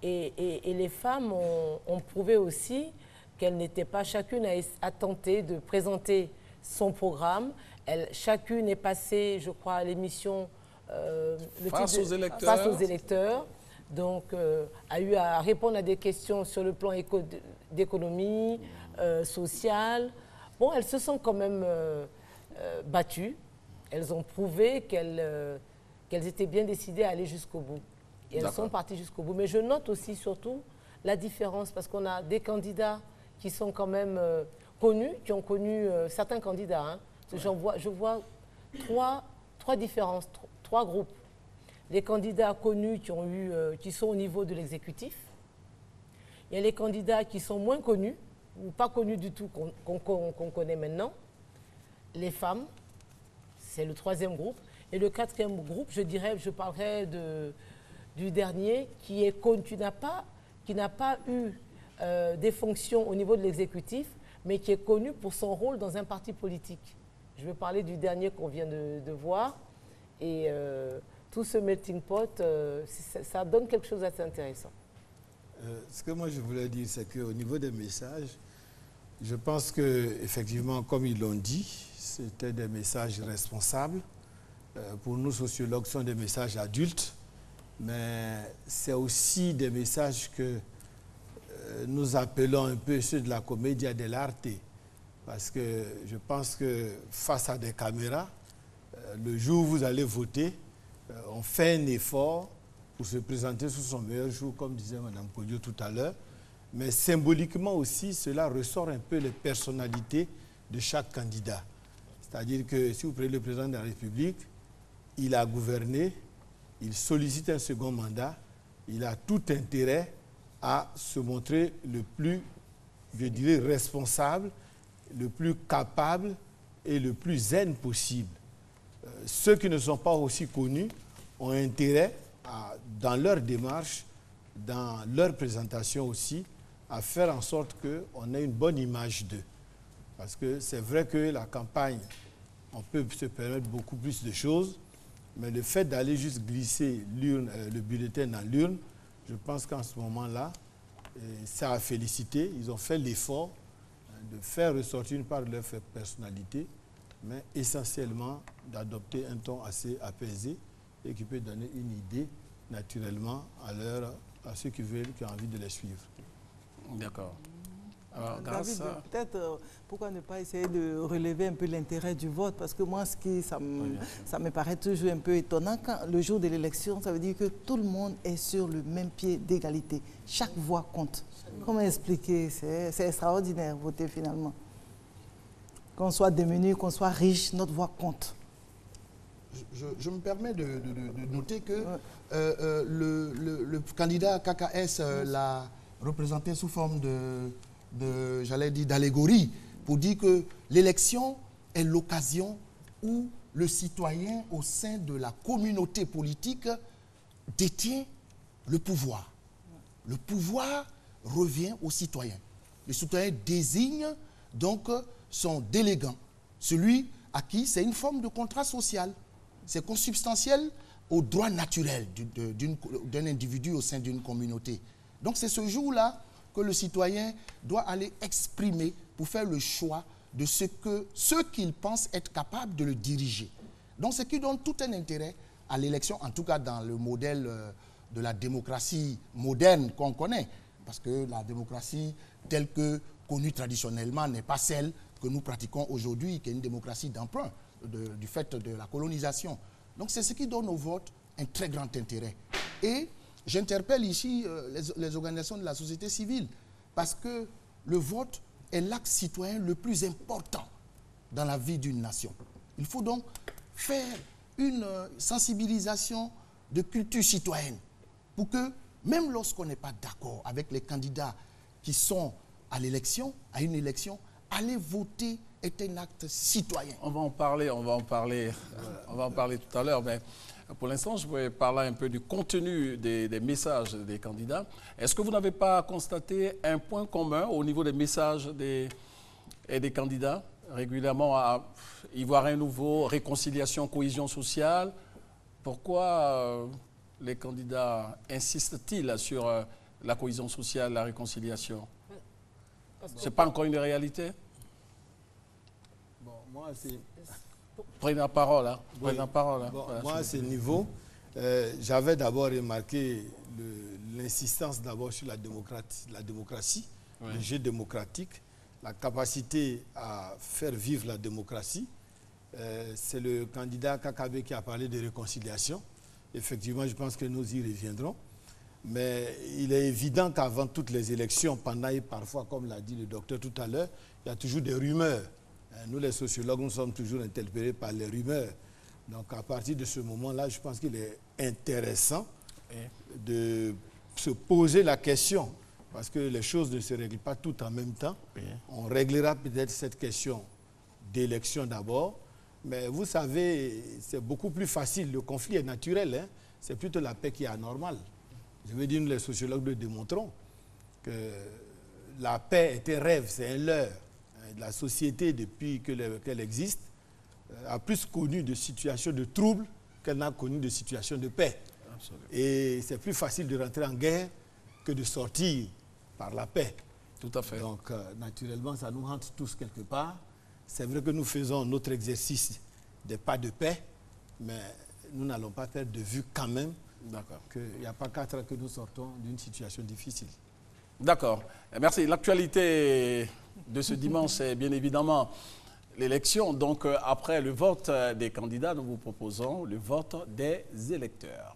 Speaker 5: et les femmes ont prouvé aussi qu'elles n'étaient pas chacune à tenter de présenter son programme. Chacune est passée, je crois, à l'émission
Speaker 1: Face aux électeurs.
Speaker 5: Donc, a eu à répondre à des questions sur le plan d'économie, sociale. Bon, elles se sont quand même battues. Elles ont prouvé qu'elles étaient bien décidées à aller jusqu'au bout. Et elles sont parties jusqu'au bout. Mais je note aussi, surtout, la différence, parce qu'on a des candidats qui sont quand même connus, qui ont connu certains candidats. Hein. Je vois trois différences, trois groupes. Les candidats connus qui sont au niveau de l'exécutif. Il y a les candidats qui sont moins connus, ou pas connus du tout, qu'on connaît maintenant. Les femmes, c'est le troisième groupe. Et le quatrième groupe, je parlerai du dernier, qui n'a pas eu des fonctions au niveau de l'exécutif, mais qui est connu pour son rôle dans un parti politique. Je veux parler du dernier qu'on vient de voir. Et tout ce melting pot, ça donne quelque chose d'assez intéressant.
Speaker 8: Ce que moi je voulais dire, c'est qu'au niveau des messages, je pense qu'effectivement, comme ils l'ont dit, c'était des messages responsables. Pour nous, sociologues, ce sont des messages adultes, mais c'est aussi des messages que nous appelons un peu ceux de la commedia dell'arte. Parce que je pense que face à des caméras, le jour où vous allez voter, on fait un effort pour se présenter sous son meilleur jour, comme disait Mme Kodio tout à l'heure. Mais symboliquement aussi, cela ressort un peu les personnalités de chaque candidat. C'est-à-dire que si vous prenez le président de la République, il a gouverné, il sollicite un second mandat, il a tout intérêt à se montrer le plus, je dirais, responsable, le plus capable et le plus zen possible. Ceux qui ne sont pas aussi connus ont intérêt, dans leur démarche, dans leur présentation aussi, à faire en sorte qu'on ait une bonne image d'eux. Parce que c'est vrai que la campagne, on peut se permettre beaucoup plus de choses, mais le fait d'aller juste glisser le bulletin dans l'urne, je pense qu'en ce moment-là, ça a félicité. Ils ont fait l'effort de faire ressortir une part de leur personnalité, mais essentiellement d'adopter un ton assez apaisé et qui peut donner une idée naturellement à ceux qui veulent, qui ont envie de les suivre.
Speaker 1: D'accord.
Speaker 2: Alors, David, peut-être, pourquoi ne pas essayer de relever un peu l'intérêt du vote? Parce que moi, ça me paraît toujours un peu étonnant. Quand, le jour de l'élection, ça veut dire que tout le monde est sur le même pied d'égalité. Chaque voix compte. Comment expliquer? C'est extraordinaire, voter finalement. Qu'on soit démuni, qu'on soit riche, notre voix compte.
Speaker 9: Je me permets de noter que le candidat KKS l'a représenté sous forme j'allais dire, d'allégorie, pour dire que l'élection est l'occasion où le citoyen, au sein de la communauté politique, détient le pouvoir. Le pouvoir revient au citoyen. Le citoyen désigne donc son délégant, celui à qui c'est une forme de contrat social. C'est consubstantiel aux droits naturels d'un individu au sein d'une communauté. Donc c'est ce jour-là que le citoyen doit aller exprimer pour faire le choix de ce qu'il pense être capable de le diriger. Donc ce qui donne tout un intérêt à l'élection, en tout cas dans le modèle de la démocratie moderne qu'on connaît. Parce que la démocratie telle que connue traditionnellement n'est pas celle que nous pratiquons aujourd'hui, qui est une démocratie d'emprunt du fait de la colonisation. Donc c'est ce qui donne au vote un très grand intérêt. Et j'interpelle ici les organisations de la société civile, parce que le vote est l'acte citoyen le plus important dans la vie d'une nation. Il faut donc faire une sensibilisation de culture citoyenne pour que, même lorsqu'on n'est pas d'accord avec les candidats qui sont à l'élection, à une élection, aller voter est un acte citoyen.
Speaker 1: On va en parler tout à l'heure, mais pour l'instant, je voulais parler un peu du contenu des messages des candidats. Est-ce que vous n'avez pas constaté un point commun au niveau des messages des candidats, régulièrement à Ivoirien nouveau, réconciliation, cohésion sociale? Pourquoi les candidats insistent-ils sur la cohésion sociale, la réconciliation? Ce n'est pas encore une réalité?
Speaker 8: Bon, moi, c'est...
Speaker 1: Prenez la parole. Hein.
Speaker 8: Oui.
Speaker 1: La parole, hein.
Speaker 8: Bon,
Speaker 1: voilà,
Speaker 8: moi, à ce niveau, j'avais d'abord remarqué l'insistance d'abord sur la démocratie, oui, le jeu démocratique, la capacité à faire vivre la démocratie. C'est le candidat Kakabe qui a parlé de réconciliation. Effectivement, je pense que nous y reviendrons. Mais il est évident qu'avant toutes les élections, pendant et parfois, comme l'a dit le docteur tout à l'heure, il y a toujours des rumeurs. Nous, les sociologues, nous sommes toujours interpellés par les rumeurs. Donc, à partir de ce moment-là, je pense qu'il est intéressant de se poser la question, parce que les choses ne se règlent pas toutes en même temps. On réglera peut-être cette question d'élection d'abord, mais vous savez, c'est beaucoup plus facile. Le conflit est naturel, hein? C'est plutôt la paix qui est anormale. Je veux dire, nous, les sociologues, le démontrons que la paix est un rêve, c'est un leurre de la société depuis qu'elle existe. a plus connu de situations de trouble qu'elle n'a connu de situations de paix. Absolument. Et c'est plus facile de rentrer en guerre que de sortir par la paix.
Speaker 1: Tout à fait.
Speaker 8: Donc, naturellement, ça nous hante tous quelque part. C'est vrai que nous faisons notre exercice des pas de paix, mais nous n'allons pas perdre de vue quand même qu'il n'y a pas 4 ans que nous sortons d'une situation difficile.
Speaker 1: D'accord. Merci. L'actualité de ce dimanche, c'est bien évidemment l'élection. Donc, après le vote des candidats, nous vous proposons le vote des électeurs.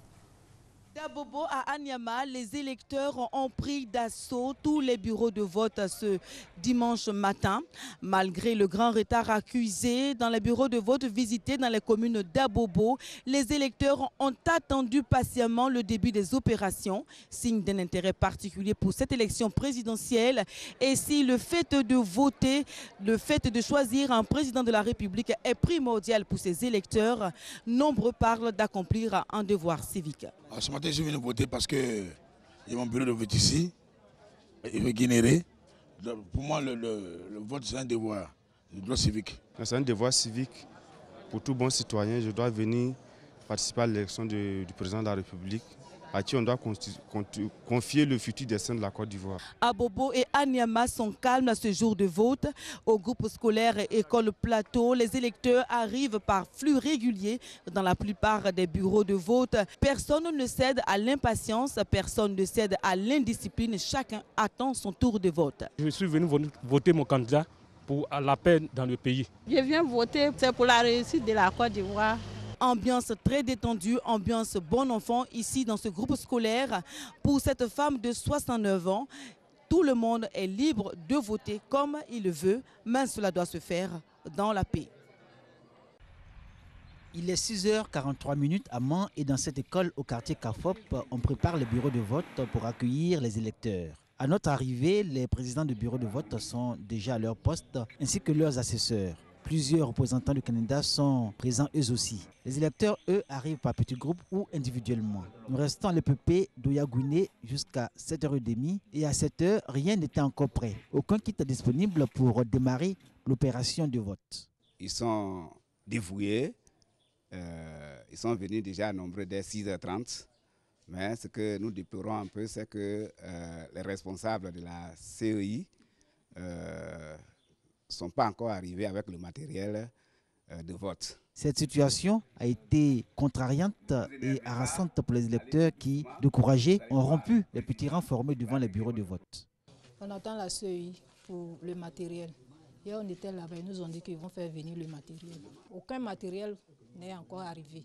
Speaker 17: D'Abobo à Anyama, les électeurs ont pris d'assaut tous les bureaux de vote ce dimanche matin. Malgré le grand retard accusé dans les bureaux de vote visités dans les communes d'Abobo, les électeurs ont attendu patiemment le début des opérations, signe d'un intérêt particulier pour cette élection présidentielle. Et si le fait de voter, le fait de choisir un président de la République est primordial pour ces électeurs, nombreux parlent d'accomplir un devoir civique.
Speaker 18: Ce matin, je suis venu voter parce que j'ai mon bureau de vote ici, il veut Guinéré. Pour moi, le vote, c'est un devoir civique.
Speaker 19: C'est un devoir civique pour tout bon citoyen. Je dois venir participer à l'élection du président de la République, à qui on doit confier le futur destin de la Côte d'Ivoire.
Speaker 17: Abobo et Anyama sont calmes à ce jour de vote. Au groupe scolaire et école Plateau, les électeurs arrivent par flux régulier dans la plupart des bureaux de vote. Personne ne cède à l'impatience, personne ne cède à l'indiscipline. Chacun attend son tour de vote.
Speaker 20: Je suis venu voter mon candidat pour la paix dans le pays.
Speaker 11: Je viens voter, c'est pour la réussite de la Côte d'Ivoire.
Speaker 17: Ambiance très détendue, ambiance bon enfant ici dans ce groupe scolaire. Pour cette femme de 69 ans, tout le monde est libre de voter comme il le veut, mais cela doit se faire dans la paix.
Speaker 21: Il est 6h43 à Mans et dans cette école au quartier Cafop, on prépare les bureaux de vote pour accueillir les électeurs. À notre arrivée, les présidents de bureaux de vote sont déjà à leur poste ainsi que leurs assesseurs. Plusieurs représentants du Canada sont présents eux aussi. Les électeurs, eux, arrivent par petits groupes ou individuellement. Nous restons à l'EPP d'Oyagouné jusqu'à 7h30 et à 7h, rien n'était encore prêt. Aucun kit disponible pour démarrer l'opération de vote.
Speaker 22: Ils sont dévoués. Ils sont venus déjà nombreux dès 6h30. Mais ce que nous déplorons un peu, c'est que les responsables de la CEI ne sont pas encore arrivés avec le matériel de vote.
Speaker 21: Cette situation a été contrariante et harassante pour les électeurs qui, découragés, ont rompu les petits rangs formés devant les bureaux de vote.
Speaker 11: On attend la CEI pour le matériel. Hier, on était là-bas, ils nous ont dit qu'ils vont faire venir le matériel. Aucun matériel n'est encore arrivé,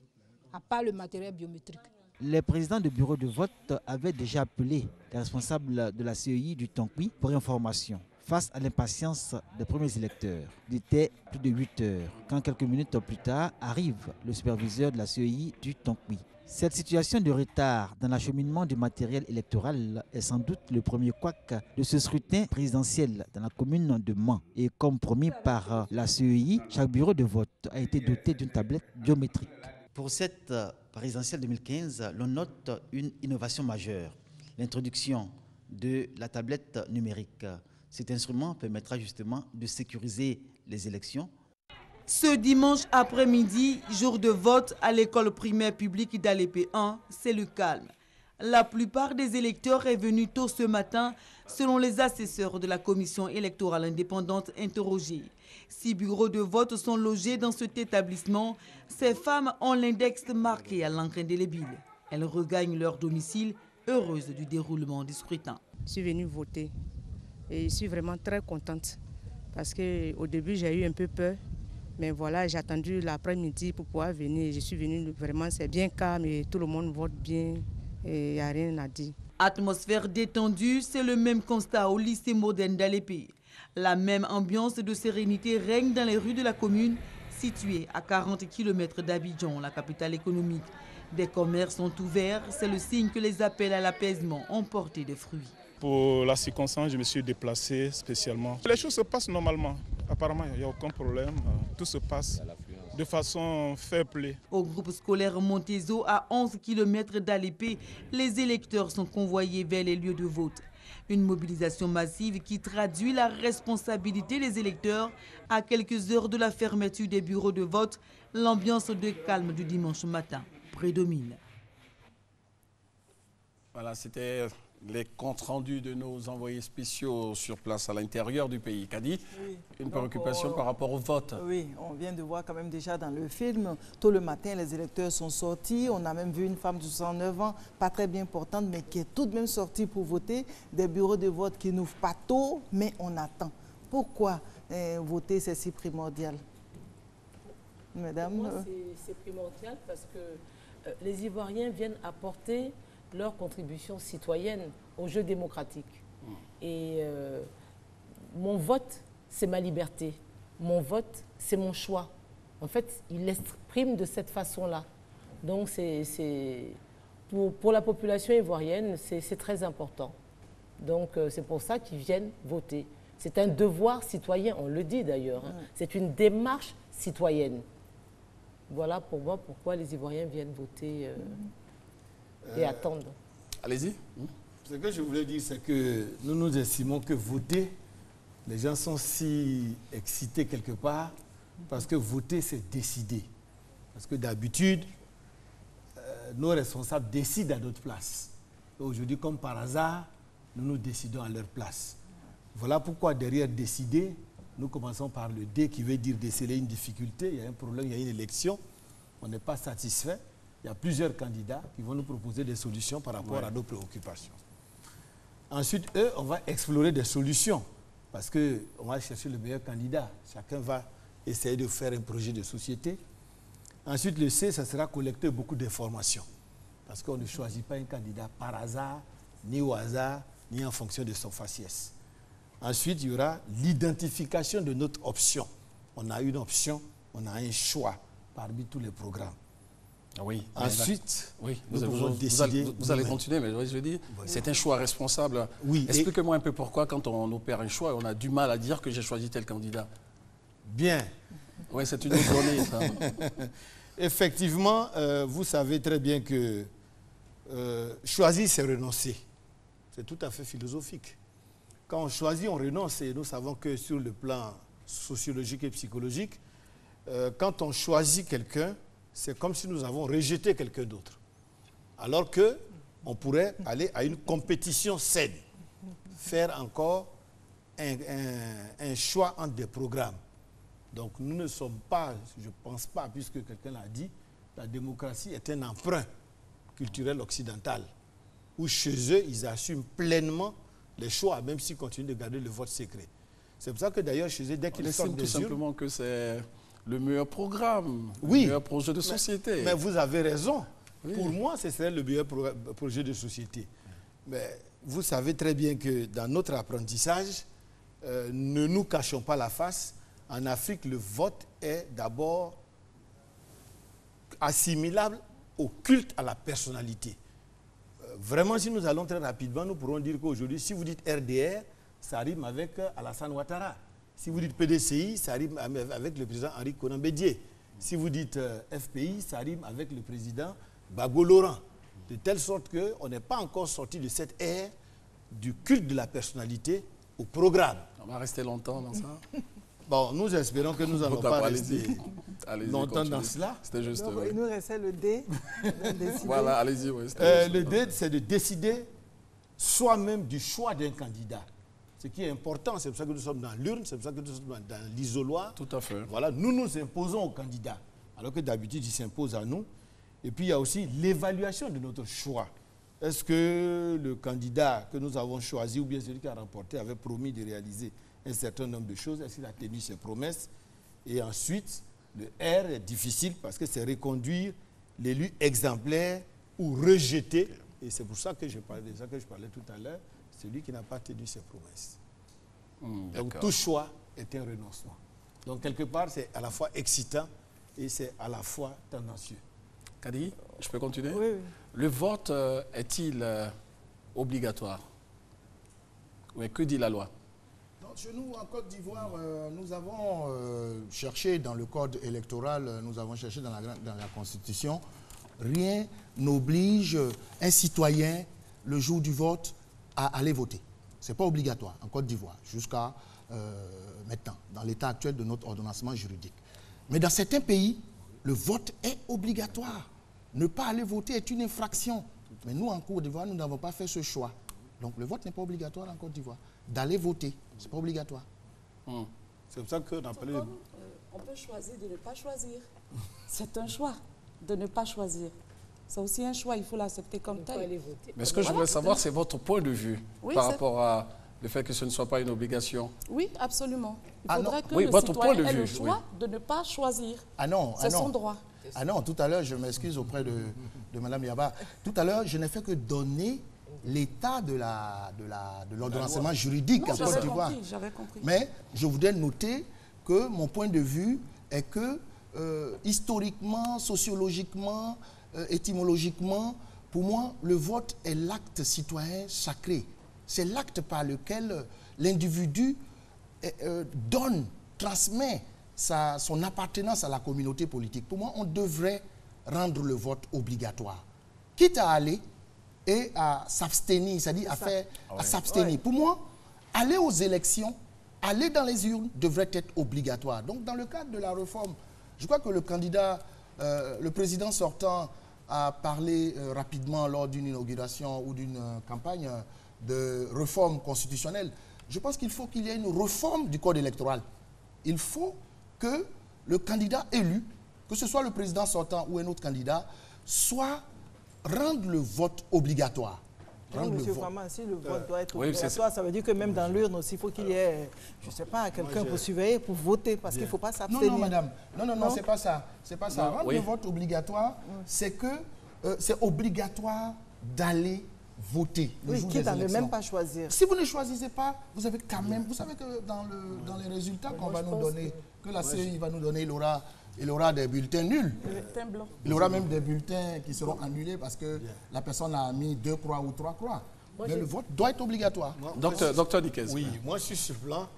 Speaker 11: à part le matériel biométrique.
Speaker 21: Les présidents de bureaux de vote avaient déjà appelé les responsables de la CEI du Tonkoui pour information. Face à l'impatience des premiers électeurs, il était plus de 8 heures quand quelques minutes plus tard arrive le superviseur de la CEI du Tonkoui. Cette situation de retard dans l'acheminement du matériel électoral est sans doute le premier couac de ce scrutin présidentiel dans la commune de Mans. Et comme promis par la CEI, chaque bureau de vote a été doté d'une tablette biométrique. Pour cette présidentielle 2015, l'on note une innovation majeure, l'introduction de la tablette numérique. Cet instrument permettra justement de sécuriser les élections.
Speaker 17: Ce dimanche après-midi, jour de vote à l'école primaire publique d'Alépé 1, c'est le calme. La plupart des électeurs est venus tôt ce matin, selon les assesseurs de la commission électorale indépendante interrogée. 6 bureaux de vote sont logés dans cet établissement. Ces femmes ont l'index marqué à l'encre indélébile. Elles regagnent leur domicile, heureuses du déroulement du scrutin.
Speaker 23: Je suis venue voter. Et je suis vraiment très contente parce qu'au début, j'ai eu un peu peur. Mais voilà, j'ai attendu l'après-midi pour pouvoir venir. Je suis venue, vraiment, c'est bien calme et tout le monde vote bien et il n'y a rien à dire.
Speaker 17: Atmosphère détendue, c'est le même constat au lycée moderne d'Alépé. La même ambiance de sérénité règne dans les rues de la commune, située à 40 km d'Abidjan, la capitale économique. Des commerces sont ouverts, c'est le signe que les appels à l'apaisement ont porté des fruits.
Speaker 24: Pour la circonstance, je me suis déplacé spécialement. Les choses se passent normalement. Apparemment, il n'y a aucun problème. Tout se passe de façon fair play.
Speaker 17: Au groupe scolaire Montezo, à 11 km d'Alépé, les électeurs sont convoyés vers les lieux de vote. Une mobilisation massive qui traduit la responsabilité des électeurs. À quelques heures de la fermeture des bureaux de vote, l'ambiance de calme du dimanche matin prédomine.
Speaker 1: Voilà, c'était les comptes rendus de nos envoyés spéciaux sur place à l'intérieur du pays. Kadi, oui. Une préoccupation par rapport au vote.
Speaker 2: Oui, on vient de voir quand même déjà dans le film, tôt le matin, les électeurs sont sortis. On a même vu une femme de 69 ans, pas très bien portante, mais qui est tout de même sortie pour voter. Des bureaux de vote qui n'ouvrent pas tôt, mais on attend. Pourquoi voter, c'est si primordial? Mesdames,
Speaker 5: pour moi, c'est primordial parce que les Ivoiriens viennent apporter leur contribution citoyenne au jeu démocratique. Et mon vote, c'est ma liberté. Mon vote, c'est mon choix. En fait, il l'exprime de cette façon-là. Donc, pour la population ivoirienne, c'est très important. Donc, c'est pour ça qu'ils viennent voter. C'est un devoir citoyen, on le dit d'ailleurs. Hein. C'est une démarche citoyenne. Voilà pour moi pourquoi les Ivoiriens viennent voter et attendre.
Speaker 1: Allez-y.
Speaker 8: Ce que je voulais dire, c'est que nous estimons que voter, les gens sont si excités quelque part, parce que voter, c'est décider. Parce que d'habitude, nos responsables décident à notre place. Aujourd'hui, comme par hasard, nous décidons à leur place. Voilà pourquoi derrière décider, nous commençons par le D qui veut dire déceler une difficulté, il y a un problème, il y a une élection, on n'est pas satisfait. Il y a plusieurs candidats qui vont nous proposer des solutions par rapport à nos préoccupations. Ensuite, on va explorer des solutions parce qu'on va chercher le meilleur candidat. Chacun va essayer de faire un projet de société. Ensuite, le C, ça sera collecter beaucoup d'informations parce qu'on ne choisit pas un candidat par hasard, ni au hasard, ni en fonction de son faciès. Ensuite, il y aura l'identification de notre option. On a une option, on a un choix parmi tous les programmes.
Speaker 1: Oui.
Speaker 8: Ensuite,
Speaker 1: oui, vous allez continuer, mais je veux dire, c'est un choix responsable.
Speaker 8: Oui,
Speaker 1: expliquez-moi un peu pourquoi, quand on opère un choix, on a du mal à dire que j'ai choisi tel candidat.
Speaker 8: Bien.
Speaker 1: Oui, c'est une autre donnée, ça.
Speaker 8: Effectivement, vous savez très bien que choisir, c'est renoncer. C'est tout à fait philosophique. Quand on choisit, on renonce. Et nous savons que sur le plan sociologique et psychologique, quand on choisit quelqu'un, c'est comme si nous avons rejeté quelqu'un d'autre. Alors qu'on pourrait aller à une compétition saine, faire encore un choix entre des programmes. Donc nous ne sommes pas, je ne pense pas, puisque quelqu'un l'a dit, la démocratie est un emprunt culturel occidental, où chez eux, ils assument pleinement les choix, même s'ils continuent de garder le vote secret. C'est pour ça que d'ailleurs, chez eux, dès qu'ils sortent des urnes...
Speaker 1: tout simplement que c'est le meilleur programme,
Speaker 8: oui,
Speaker 1: le meilleur projet de société.
Speaker 8: Mais vous avez raison.
Speaker 1: Oui.
Speaker 8: Pour moi, ce serait le meilleur projet de société. Mais vous savez très bien que dans notre apprentissage, ne nous cachons pas la face. En Afrique, le vote est d'abord assimilable au culte à la personnalité. Vraiment, si nous allons très rapidement, nous pourrons dire qu'aujourd'hui, si vous dites RDR, ça rime avec Alassane Ouattara. Si vous dites PDCI, ça rime avec le président Henri Konan Bédié. Si vous dites FPI, ça rime avec le président Bago Laurent. De telle sorte qu'on n'est pas encore sorti de cette ère du culte de la personnalité au programme.
Speaker 1: On va rester longtemps dans ça.
Speaker 8: Bon, nous espérons que nous n'allons pas rester longtemps dans cela.
Speaker 1: C'était juste...
Speaker 2: Donc, il nous restait le D.
Speaker 1: Voilà, allez-y. Oui,
Speaker 8: le D, c'est de décider soi-même du choix d'un candidat. Ce qui est important, c'est pour ça que nous sommes dans l'urne, c'est pour ça que nous sommes dans l'isoloir.
Speaker 1: Tout à fait.
Speaker 8: Voilà, nous nous imposons aux candidats, alors que d'habitude, ils s'imposent à nous. Et puis, il y a aussi l'évaluation de notre choix. Est-ce que le candidat que nous avons choisi, ou bien celui qui a remporté, avait promis de réaliser un certain nombre de choses? Est-ce qu'il a tenu ses promesses? Et ensuite, le R est difficile parce que c'est reconduire l'élu exemplaire ou rejeter. Et c'est pour ça que je parlais de ça que je parlais tout à l'heure. Celui qui n'a pas tenu ses promesses. Donc tout choix est un renoncement. Donc quelque part, c'est à la fois excitant et c'est à la fois tendancieux.
Speaker 1: Kadi, je peux continuer?
Speaker 2: Oui.
Speaker 1: Le vote est-il obligatoire? Oui, que dit la loi?
Speaker 9: Chez nous, en Côte d'Ivoire, nous avons cherché dans le code électoral, nous avons cherché dans la Constitution, rien n'oblige un citoyen, le jour du vote, à aller voter. Ce n'est pas obligatoire en Côte d'Ivoire jusqu'à maintenant, dans l'état actuel de notre ordonnancement juridique. Mais dans certains pays, le vote est obligatoire. Ne pas aller voter est une infraction. Mais nous, en Côte d'Ivoire, nous n'avons pas fait ce choix. Donc le vote n'est pas obligatoire en Côte d'Ivoire. D'aller voter, ce n'est pas obligatoire.
Speaker 8: C'est pour ça qu'on appelle...
Speaker 7: On peut choisir de ne pas choisir. C'est un choix de ne pas choisir. C'est aussi un choix, il faut l'accepter comme tel.
Speaker 1: Mais ce que je voulais savoir, c'est votre point de vue par rapport à le fait que ce ne soit pas une obligation.
Speaker 7: Oui, absolument. Il faudrait que le
Speaker 1: votre point
Speaker 7: citoyen
Speaker 1: de
Speaker 7: ait
Speaker 1: vue,
Speaker 7: le choix de ne pas choisir.
Speaker 9: Ah non,
Speaker 7: c'est son droit.
Speaker 9: Ah non, tout à l'heure, je m'excuse auprès de Mme Yaba. Tout à l'heure, je n'ai fait que donner l'état de l'ordonnancement juridique en Côte d'Ivoire.
Speaker 7: J'avais compris.
Speaker 9: Mais je voudrais noter que mon point de vue est que historiquement, sociologiquement, étymologiquement, pour moi, le vote est l'acte citoyen sacré. C'est l'acte par lequel l'individu transmet son appartenance à la communauté politique. Pour moi, on devrait rendre le vote obligatoire. Quitte à aller et à s'abstenir, c'est-à-dire à s'abstenir. Pour moi, aller aux élections, aller dans les urnes devrait être obligatoire. Donc, dans le cadre de la réforme, je crois que le candidat, le président sortant a parlé rapidement lors d'une inauguration ou d'une campagne de réforme constitutionnelle. Je pense qu'il faut qu'il y ait une réforme du code électoral. Il faut que le candidat élu, que ce soit le président sortant ou un autre candidat, rende le vote obligatoire.
Speaker 2: Monsieur Fama, si le vote doit être obligatoire, ça veut dire que même dans l'urne aussi, il faut qu'il y ait, je ne sais pas, quelqu'un pour surveiller, pour voter, parce qu'il ne faut pas s'abstenir.
Speaker 9: Non, madame. Non, c'est pas ça. C'est pas ça. Rendre le vote obligatoire, c'est que c'est obligatoire d'aller voter.
Speaker 2: Oui, quitte à ne même pas choisir.
Speaker 9: Si vous ne choisissez pas, vous avez quand même... Vous savez que dans les résultats qu'on va nous donner, que la CEI va nous donner, il aura des bulletins nuls. Il aura même des bulletins qui seront annulés parce que la personne a mis 2 croix ou 3 croix. Mais le vote doit être obligatoire.
Speaker 1: Docteur Niquez.
Speaker 8: Oui, moi je suis sur ce plan.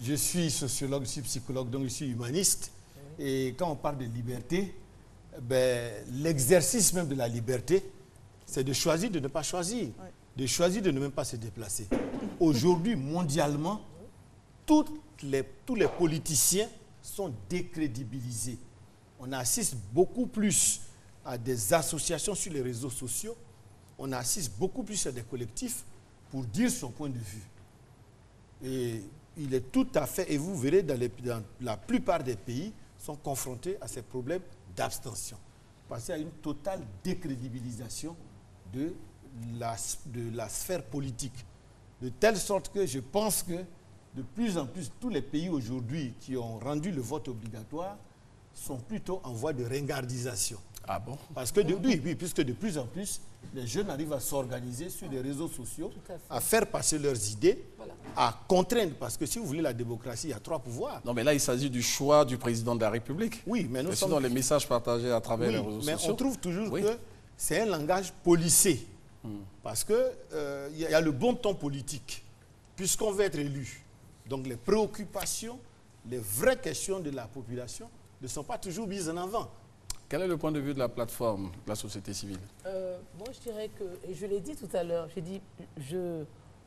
Speaker 8: Je suis sociologue, je suis psychologue, donc je suis humaniste. Et quand on parle de liberté, l'exercice même de la liberté, c'est de choisir de ne pas choisir, de choisir de ne même pas se déplacer. Aujourd'hui, mondialement, tous les politiciens sont décrédibilisés. On assiste beaucoup plus à des associations sur les réseaux sociaux, on assiste beaucoup plus à des collectifs pour dire son point de vue. Et il est tout à fait, et vous verrez dans la plupart des pays, sont confrontés à ces problèmes d'abstention. Parce qu'il y a une totale décrédibilisation de la sphère politique. De telle sorte que je pense que de plus en plus, tous les pays aujourd'hui qui ont rendu le vote obligatoire sont plutôt en voie de ringardisation.
Speaker 1: Ah bon?
Speaker 8: Parce que, oui, puisque de plus en plus, les jeunes arrivent à s'organiser sur les réseaux sociaux, à faire passer leurs idées, à contraindre. Parce que si vous voulez la démocratie, il y a 3 pouvoirs.
Speaker 1: Non, mais là, il s'agit du choix du président de la République.
Speaker 8: Oui, mais nous
Speaker 1: sinon, les messages partagés à travers les réseaux sociaux.
Speaker 8: Mais on trouve toujours que c'est un langage policé. Parce qu'il y a le bon ton politique, puisqu'on veut être élu. Donc les préoccupations, les vraies questions de la population ne sont pas toujours mises en avant.
Speaker 1: Quel est le point de vue de la plateforme de la société civile?
Speaker 5: Moi, je dirais que, et je l'ai dit tout à l'heure, j'ai dit,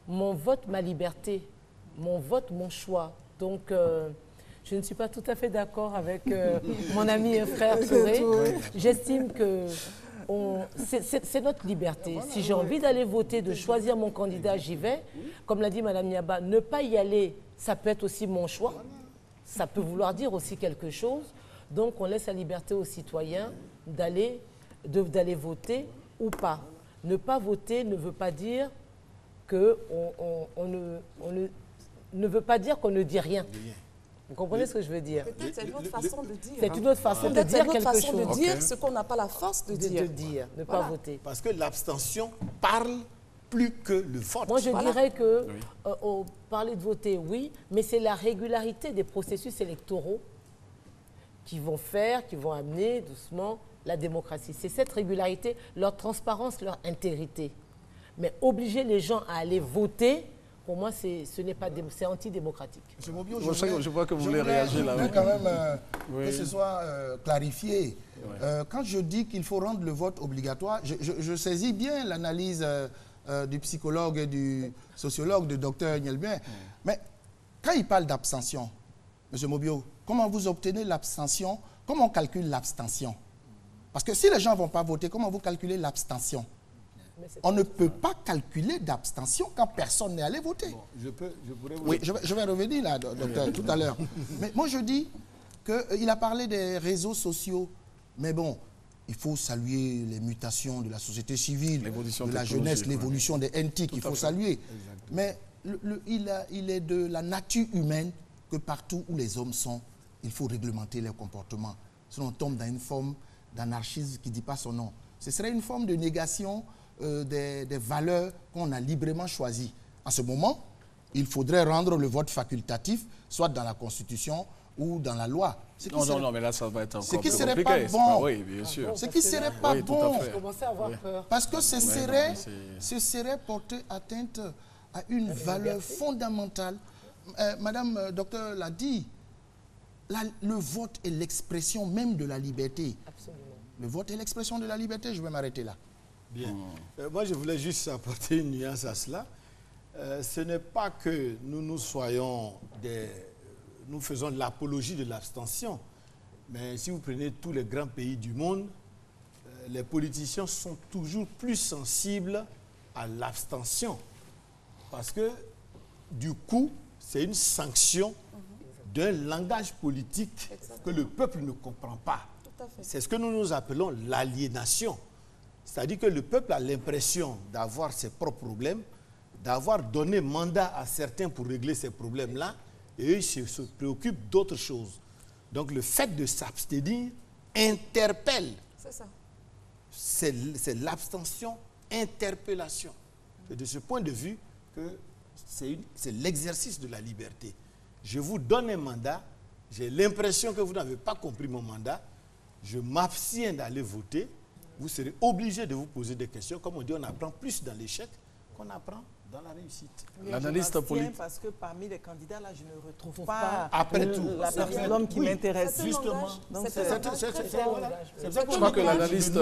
Speaker 5: mon vote, ma liberté, mon vote, mon choix. Donc, je ne suis pas tout à fait d'accord avec mon ami et frère Touré. J'estime que c'est notre liberté. Si j'ai envie d'aller voter, de choisir mon candidat, j'y vais. Comme l'a dit Mme Yaba, ne pas y aller, ça peut être aussi mon choix. Ça peut vouloir dire aussi quelque chose. Donc, on laisse la liberté aux citoyens d'aller voter ou pas. Ne pas voter ne veut pas dire qu'on ne veut pas dire qu'on ne dit rien. Vous comprenez ce que je veux dire?
Speaker 7: Peut-être c'est une autre façon de dire.
Speaker 5: C'est une autre façon de dire quelque chose.
Speaker 7: C'est une autre façon de dire ce qu'on n'a pas la force de dire.
Speaker 5: Ne pas voter.
Speaker 8: Parce que l'abstention parle plus que le vote.
Speaker 5: Moi, je dirais que parler de voter, oui, mais c'est la régularité des processus électoraux qui vont amener doucement la démocratie. C'est cette régularité, leur transparence, leur intégrité. Mais obliger les gens à aller voter, pour moi, c'est antidémocratique.
Speaker 9: M. Mobio,
Speaker 1: je vois que vous voulez réagir là.
Speaker 9: Je voudrais quand même que ce soit clarifié. Quand je dis qu'il faut rendre le vote obligatoire, je saisis bien l'analyse du psychologue et du sociologue, du docteur Nielbin. Mais quand il parle d'abstention, M. Mobio, comment vous obtenez l'abstention? Comment on calcule l'abstention? Parce que si les gens ne vont pas voter, comment vous calculez l'abstention? On ne peut pas calculer d'abstention quand personne n'est allé voter.
Speaker 8: Bon, je pourrais vous...
Speaker 9: Oui, je vais revenir là, docteur, tout à l'heure. Mais moi, je dis qu'il a parlé des réseaux sociaux. Mais bon, il faut saluer les mutations de la société civile, de la jeunesse, l'évolution des NTIC, il faut saluer. Mais il est de la nature humaine que partout où les hommes sont, il faut réglementer leurs comportements. Sinon, on tombe dans une forme d'anarchisme qui ne dit pas son nom. Ce serait une forme de négation des valeurs qu'on a librement choisies. En ce moment, il faudrait rendre le vote facultatif, soit dans la Constitution ou dans la loi.
Speaker 1: Non, mais là, ça va être encore plus compliqué.
Speaker 9: Ce qui ne serait pas bon.
Speaker 1: Oui, bien sûr.
Speaker 9: Ce qui ne serait pas bon.
Speaker 5: Je commençais à avoir peur.
Speaker 9: Parce que ce serait porter atteinte à une valeur fondamentale. Madame docteur l'a dit, le vote est l'expression même de la liberté.
Speaker 5: Absolument.
Speaker 9: Le vote est l'expression de la liberté. Je vais m'arrêter là.
Speaker 8: Bien. Moi, je voulais juste apporter une nuance à cela. Ce n'est pas que nous faisons de l'apologie de l'abstention. Mais si vous prenez tous les grands pays du monde, les politiciens sont toujours plus sensibles à l'abstention. Parce que, du coup, c'est une sanction d'un langage politique que le peuple ne comprend pas. C'est ce que nous appelons l'aliénation. C'est-à-dire que le peuple a l'impression d'avoir ses propres problèmes, d'avoir donné mandat à certains pour régler ces problèmes-là, et eux se préoccupent d'autres choses. Donc le fait de s'abstenir interpelle. C'est ça. C'est l'abstention, interpellation. C'est de ce point de vue que c'est l'exercice de la liberté. Je vous donne un mandat, j'ai l'impression que vous n'avez pas compris mon mandat, je m'abstiens d'aller voter, vous serez obligé de vous poser des questions. Comme on dit, on apprend plus dans l'échec qu'on apprend dans la réussite.
Speaker 2: L'analyste politique. Parce que parmi les candidats, là, je ne retrouve pas
Speaker 8: après tout
Speaker 2: l'homme qui m'intéresse.
Speaker 8: Justement.
Speaker 1: Je crois que l'analyste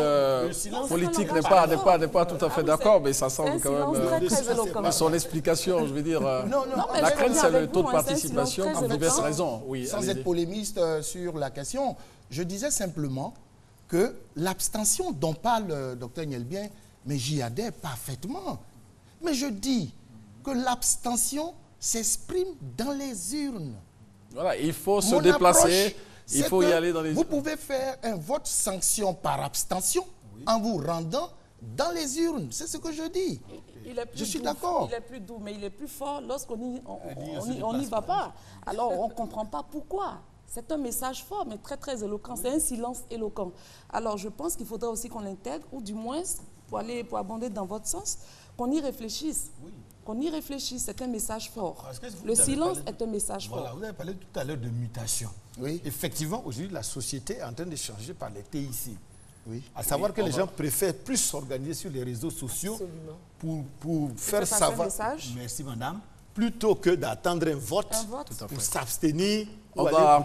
Speaker 1: politique n'est pas tout à fait d'accord, mais ça semble quand même son explication. Je veux dire, la crainte, c'est le taux de participation pour diverses raisons.
Speaker 9: Sans être polémiste sur la question, je disais simplement que l'abstention dont parle le docteur Nielbin, mais j'y adhère parfaitement. Mais je dis que l'abstention s'exprime dans les urnes.
Speaker 1: Voilà, il faut se déplacer, il faut y aller dans les urnes.
Speaker 9: Vous pouvez faire un vote sanction par abstention en vous rendant dans les urnes. C'est ce que je dis. Je suis d'accord.
Speaker 7: Il est plus doux, mais il est plus fort lorsqu'on n'y va pas. Alors, on ne comprend pas pourquoi. C'est un message fort, mais très, très éloquent. C'est un silence éloquent. Alors, je pense qu'il faudrait aussi qu'on l'intègre, ou du moins, pour abonder dans votre sens, qu'on y réfléchisse. Oui. Qu'on y réfléchisse, c'est un message fort. Le silence est un message fort.
Speaker 8: Vous avez parlé tout à l'heure de mutation. Oui. Effectivement, aujourd'hui, la société est en train de changer par les TIC. Oui. À savoir que les gens préfèrent plus s'organiser sur les réseaux sociaux pour faire savoir... Merci, madame. Plutôt que d'attendre un vote pour s'abstenir.
Speaker 1: On va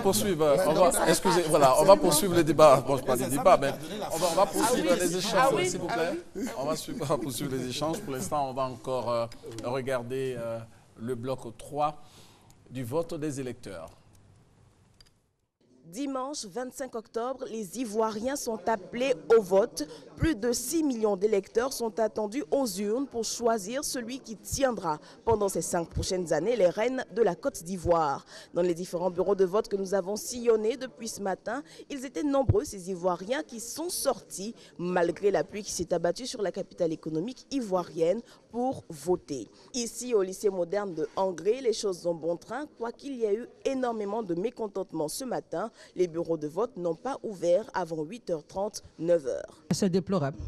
Speaker 1: poursuivre. On va poursuivre le débat. Bon, je ne parle pas du débat, mais on va poursuivre les échanges, s'il vous plaît. On va poursuivre les échanges. Pour l'instant, on va encore regarder le bloc 3 du vote des électeurs.
Speaker 3: Dimanche 25 octobre, les Ivoiriens sont appelés au vote. Plus de 6 millions d'électeurs sont attendus aux urnes pour choisir celui qui tiendra pendant ces 5 prochaines années les rênes de la Côte d'Ivoire. Dans les différents bureaux de vote que nous avons sillonnés depuis ce matin, ils étaient nombreux ces Ivoiriens qui sont sortis malgré la pluie qui s'est abattue sur la capitale économique ivoirienne pour voter. Ici au lycée moderne de Angré, les choses ont bon train, quoiqu'il y a eu énormément de mécontentement ce matin. Les bureaux de vote n'ont pas ouvert avant 8h30, 9h.
Speaker 4: C'est déplorable.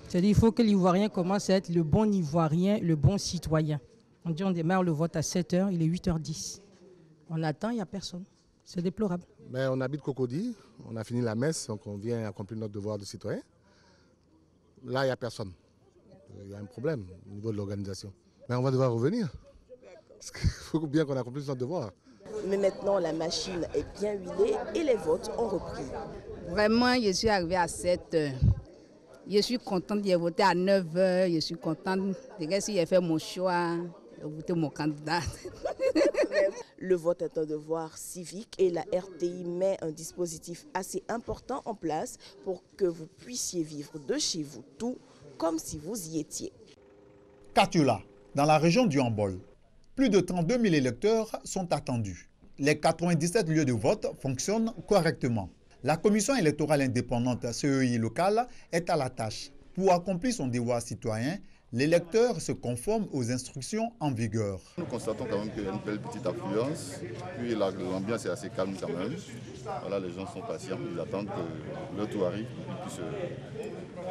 Speaker 4: C'est-à-dire qu'il faut que l'Ivoirien commence à être le bon Ivoirien, le bon citoyen. On dit on démarre le vote à 7h, il est 8h10. On attend, il n'y a personne. C'est déplorable.
Speaker 6: Mais on habite Cocody, on a fini la messe, donc on vient accomplir notre devoir de citoyen. Là, il n'y a personne. Il y a un problème au niveau de l'organisation. Mais on va devoir revenir. Parce qu'il faut bien qu'on accomplisse notre devoir.
Speaker 3: Mais maintenant, la machine est bien huilée et les votes ont repris.
Speaker 10: Vraiment, je suis arrivée à 7h. Je suis contente de voter à 9h. Je suis contente de si j'ai fait mon choix, de voter mon candidat.
Speaker 3: Le vote est un devoir civique et la RTI met un dispositif assez important en place pour que vous puissiez vivre de chez vous tout comme si vous y étiez.
Speaker 12: Katiula, dans la région du Hambol, plus de 32 000 électeurs sont attendus. Les 97 lieux de vote fonctionnent correctement. La commission électorale indépendante CEI locale est à la tâche. Pour accomplir son devoir citoyen, l'électeur se conforme aux instructions en vigueur.
Speaker 13: Nous constatons quand même qu'il y a une belle petite affluence, puis l'ambiance est assez calme quand même. Voilà, les gens sont patients, ils attendent que le tour arrive.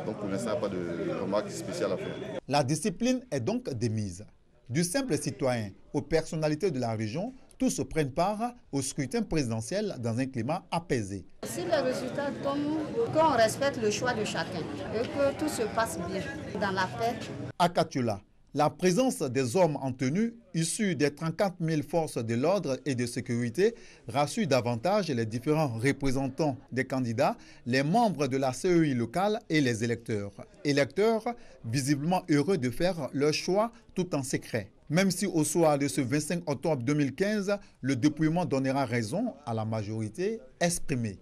Speaker 13: Donc pour l'instant, il n'y a pas de remarques spéciales à faire.
Speaker 12: La discipline est donc démise. Du simple citoyen aux personnalités de la région, tous prennent part au scrutin présidentiel dans un climat apaisé.
Speaker 14: Si les résultats tombent, qu'on respecte le choix de chacun et que tout se passe bien dans la paix.
Speaker 12: À Katiula, la présence des hommes en tenue, issus des 34 000 forces de l'ordre et de sécurité, rassure davantage les différents représentants des candidats, les membres de la CEI locale et les électeurs. Électeurs visiblement heureux de faire leur choix tout en secret. Même si au soir de ce 25 octobre 2015, le dépouillement donnera raison à la majorité exprimée.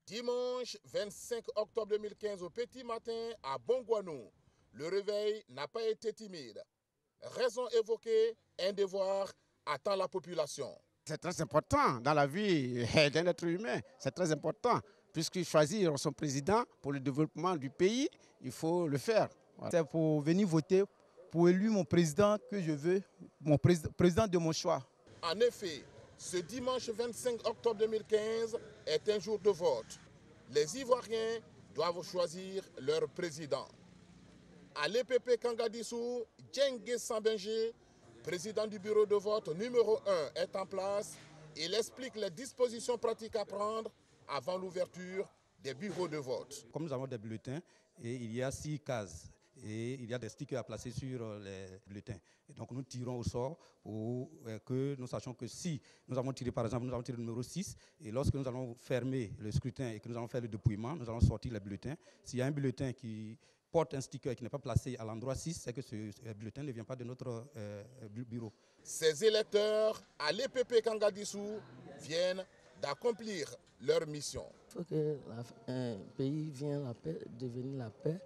Speaker 25: Dimanche 25 octobre 2015 au petit matin à Bongouanou, le réveil n'a pas été timide. Raison évoquée, un devoir attend la population.
Speaker 26: C'est très important dans la vie d'un être humain, c'est très important. Puisque choisir son président pour le développement du pays, il faut le faire. Voilà.
Speaker 27: C'est pour venir voter pour élire mon président que je veux, mon président de mon choix.
Speaker 25: En effet, ce dimanche 25 octobre 2015 est un jour de vote. Les Ivoiriens doivent choisir leur président. À l'EPP Kangadissou, Djengue Sambenje, président du bureau de vote numéro 1, est en place. Il explique les dispositions pratiques à prendre avant l'ouverture des bureaux de vote.
Speaker 28: Comme nous avons des bulletins, et il y a 6 cases. Et il y a des stickers à placer sur les bulletins. Et donc nous tirons au sort pour que nous sachions que si nous avons tiré, par exemple, nous avons tiré le numéro 6, et lorsque nous allons fermer le scrutin et que nous allons faire le dépouillement, nous allons sortir les bulletins. S'il y a un bulletin qui porte un sticker qui n'est pas placé à l'endroit 6, c'est que ce bulletin ne vient pas de notre bureau.
Speaker 25: Ces électeurs à l'EPP Kangadissou viennent d'accomplir leur mission.
Speaker 29: Il faut que un pays vienne devenir la paix.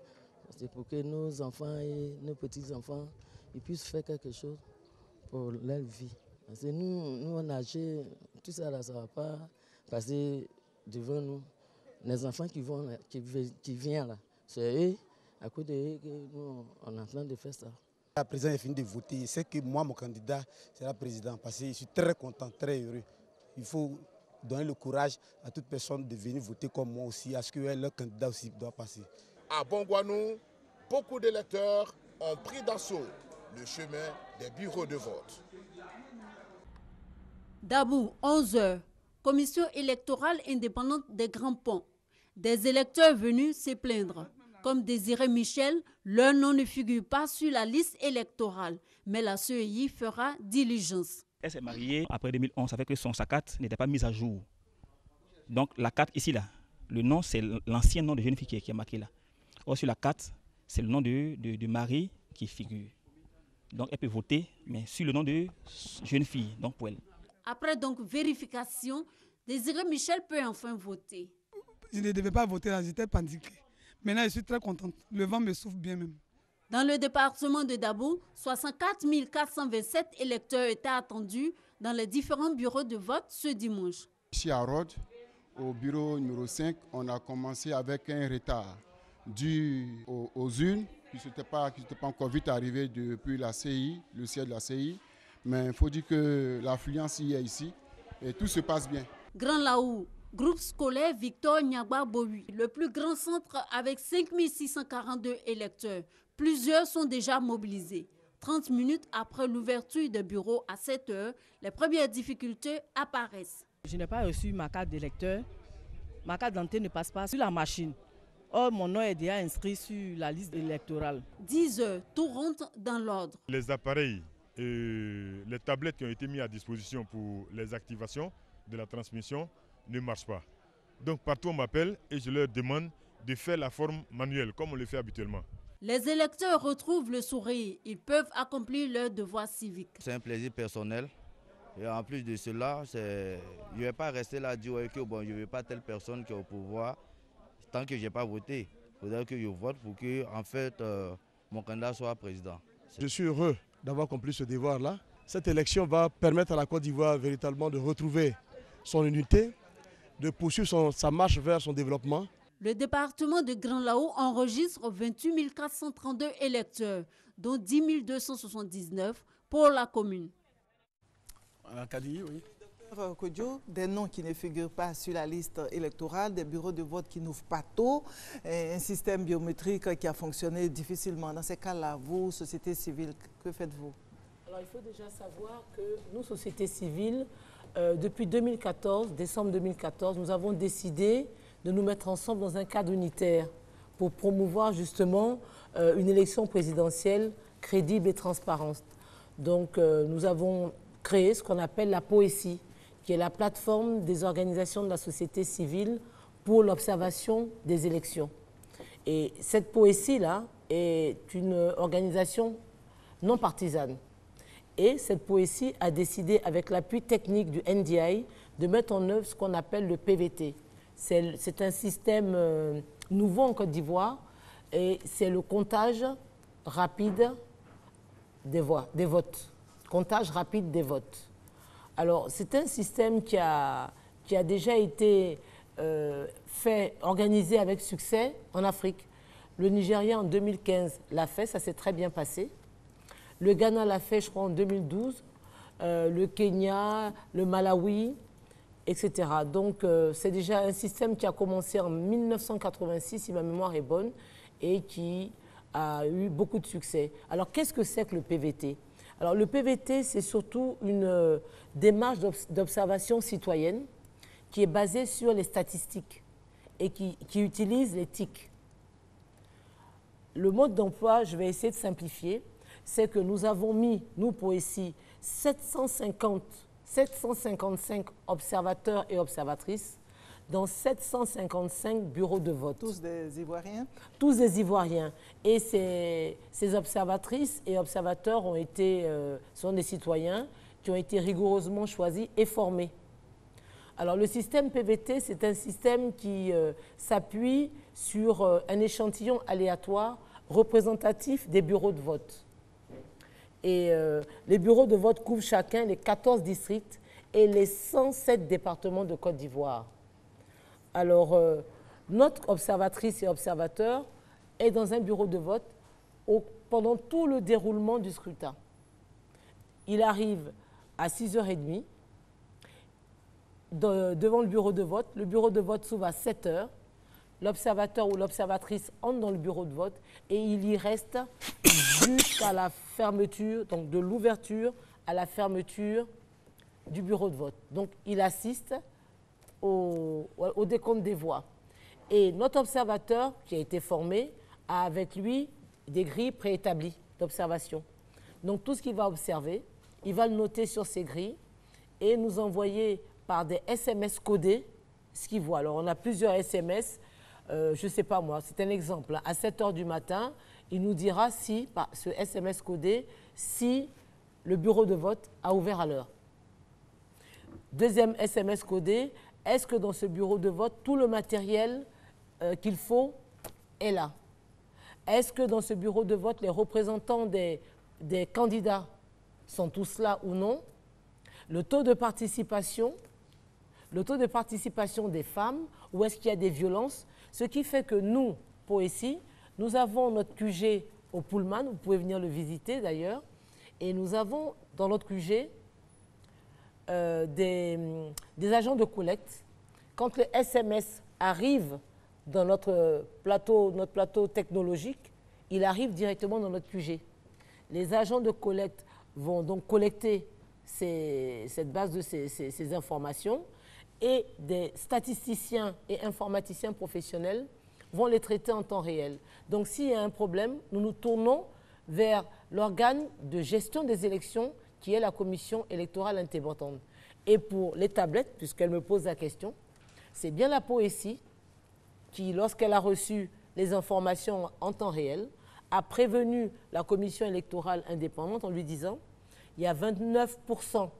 Speaker 29: C'est pour que nos enfants et nos petits-enfants puissent faire quelque chose pour leur vie. Parce que nous on a âgé, tout ça là, ça ne va pas passer devant nous. Les enfants qui viennent là, c'est eux, à cause de eux que nous on est en train de faire ça.
Speaker 26: La présidente est finie de voter. C'est que moi, mon candidat sera président parce que je suis très content, très heureux. Il faut donner le courage à toute personne de venir voter comme moi aussi, à ce que leur candidat aussi doit passer.
Speaker 25: À Bongouanou, beaucoup d'électeurs ont pris d'assaut le chemin des bureaux de vote.
Speaker 30: Dabou, 11h, commission électorale indépendante des Grands Ponts. Des électeurs venus se plaindre. Comme Désiré Michel, leur nom ne figure pas sur la liste électorale, mais la CEI fera diligence.
Speaker 31: Elle s'est mariée après 2011, ça fait que sa carte n'était pas mise à jour. Donc la carte ici, là, le nom, c'est l'ancien nom de jeune fille qui est marqué là. Or, sur la carte, c'est le nom de mari qui figure. Donc, elle peut voter, mais sur le nom de jeune fille, donc pour elle.
Speaker 30: Après donc vérification, Désiré Michel peut enfin voter.
Speaker 32: Je ne devais pas voter là, j'étais paniquée. Maintenant, je suis très contente. Le vent me souffle bien même.
Speaker 30: Dans le département de Dabou, 64 427 électeurs étaient attendus dans les différents bureaux de vote ce dimanche.
Speaker 33: Ici à Rhodes, au bureau numéro 5, on a commencé avec un retard dû aux urnes, qui n'étaient pas encore vite arrivé depuis la CI, le siège de la CI. Mais il faut dire que l'affluence y est ici et tout se passe bien.
Speaker 30: Grand Laou, groupe scolaire Victor Nyagba Bohui, le plus grand centre avec 5 642 électeurs. Plusieurs sont déjà mobilisés. 30 minutes après l'ouverture des bureaux à 7 heures, les premières difficultés apparaissent.
Speaker 34: Je n'ai pas reçu ma carte d'électeur. Ma carte d'identité ne passe pas sur la machine. Or, mon nom est déjà inscrit sur la liste électorale.
Speaker 30: 10 heures, tout rentre dans l'ordre.
Speaker 35: Les appareils et les tablettes qui ont été mis à disposition pour les activations de la transmission ne marchent pas. Donc partout on m'appelle et je leur demande de faire la forme manuelle comme on le fait habituellement.
Speaker 30: Les électeurs retrouvent le sourire. Ils peuvent accomplir leur devoir civique.
Speaker 2: C'est un plaisir personnel. Et en plus de cela, je ne vais pas rester là à dire que bon, je ne veux pas telle personne qui est au pouvoir tant que je n'ai pas voté. Il faudrait que je vote pour que en fait, mon candidat soit président.
Speaker 5: Je suis heureux d'avoir accompli ce devoir-là. Cette élection va permettre à la Côte d'Ivoire véritablement de retrouver son unité, de poursuivre sa marche vers son développement.
Speaker 30: Le département de Grand Lao enregistre 28 432 électeurs, dont 10 279 pour la commune.
Speaker 1: Oui.
Speaker 7: Docteur Kodjo, des noms qui ne figurent pas sur la liste électorale, des bureaux de vote qui n'ouvrent pas tôt, un système biométrique qui a fonctionné difficilement. Dans ces cas-là, vous, société civile, que faites-vous?
Speaker 9: Alors, il faut déjà savoir que nous, société civile, depuis 2014, décembre 2014, nous avons décidé de nous mettre ensemble dans un cadre unitaire pour promouvoir justement une élection présidentielle crédible et transparente. Donc, nous avons créé ce qu'on appelle la POECI, qui est la plateforme des organisations de la société civile pour l'observation des élections. Et cette POECI-là est une organisation non partisane. Et cette POECI a décidé, avec l'appui technique du NDI, de mettre en œuvre ce qu'on appelle le PVT. C'est un système nouveau en Côte d'Ivoire et c'est le comptage rapide des votes. Comptage rapide des votes. Alors, c'est un système qui a déjà été organisé avec succès en Afrique. Le Nigeria, en 2015, l'a fait, ça s'est très bien passé. Le Ghana l'a fait, je crois, en 2012. Le Kenya, le Malawi, etc. Donc, c'est déjà un système qui a commencé en 1986, si ma mémoire est bonne, et qui a eu beaucoup de succès. Alors, qu'est-ce que c'est que le PVT ? Alors, le PVT, c'est surtout une démarche d'observation citoyenne qui est basée sur les statistiques et qui utilise les TIC. Le mode d'emploi, je vais essayer de simplifier, c'est que nous avons mis, nous, POECI, 755 observateurs et observatrices dans 755 bureaux de vote.
Speaker 7: Tous des Ivoiriens?
Speaker 9: Tous des Ivoiriens. Et ces observatrices et observateurs sont des citoyens qui ont été rigoureusement choisis et formés. Alors le système PVT, c'est un système qui s'appuie sur un échantillon aléatoire représentatif des bureaux de vote. Et les bureaux de vote couvrent chacun les 14 districts et les 107 départements de Côte d'Ivoire. Alors, notre observatrice et observateur est dans un bureau de vote pendant tout le déroulement du scrutin. Il arrive à 6h30 devant le bureau de vote. Le bureau de vote s'ouvre à 7h. L'observateur ou l'observatrice entre dans le bureau de vote et il y reste jusqu'à la fermeture, donc de l'ouverture à la fermeture du bureau de vote. Donc, il assiste au décompte des voix. Et notre observateur, qui a été formé, a avec lui des grilles préétablies d'observation. Donc, tout ce qu'il va observer, il va le noter sur ces grilles et nous envoyer par des SMS codés ce qu'il voit. Alors, on a plusieurs SMS. Je ne sais pas moi, c'est un exemple. À 7h du matin, il nous dira si, par ce SMS codé, si le bureau de vote a ouvert à l'heure. Deuxième SMS codé, est-ce que dans ce bureau de vote, tout le matériel qu'il faut est là? Est-ce que dans ce bureau de vote, les représentants des candidats sont tous là ou non? Le taux de participation des femmes, ou est-ce qu'il y a des violences? Ce qui fait que nous, POECI, nous avons notre QG au Pullman, vous pouvez venir le visiter d'ailleurs, et nous avons dans notre QG des agents de collecte. Quand les SMS arrivent dans notre plateau technologique, il arrive directement dans notre QG. Les agents de collecte vont donc collecter cette base de ces informations et des statisticiens et informaticiens professionnels vont les traiter en temps réel. Donc s'il y a un problème, nous nous tournons vers l'organe de gestion des élections qui est la commission électorale indépendante. Et pour les tablettes, puisqu'elle me pose la question, C'est bien la POECI qui, lorsqu'elle a reçu les informations en temps réel, a prévenu la commission électorale indépendante en lui disant il y a 29%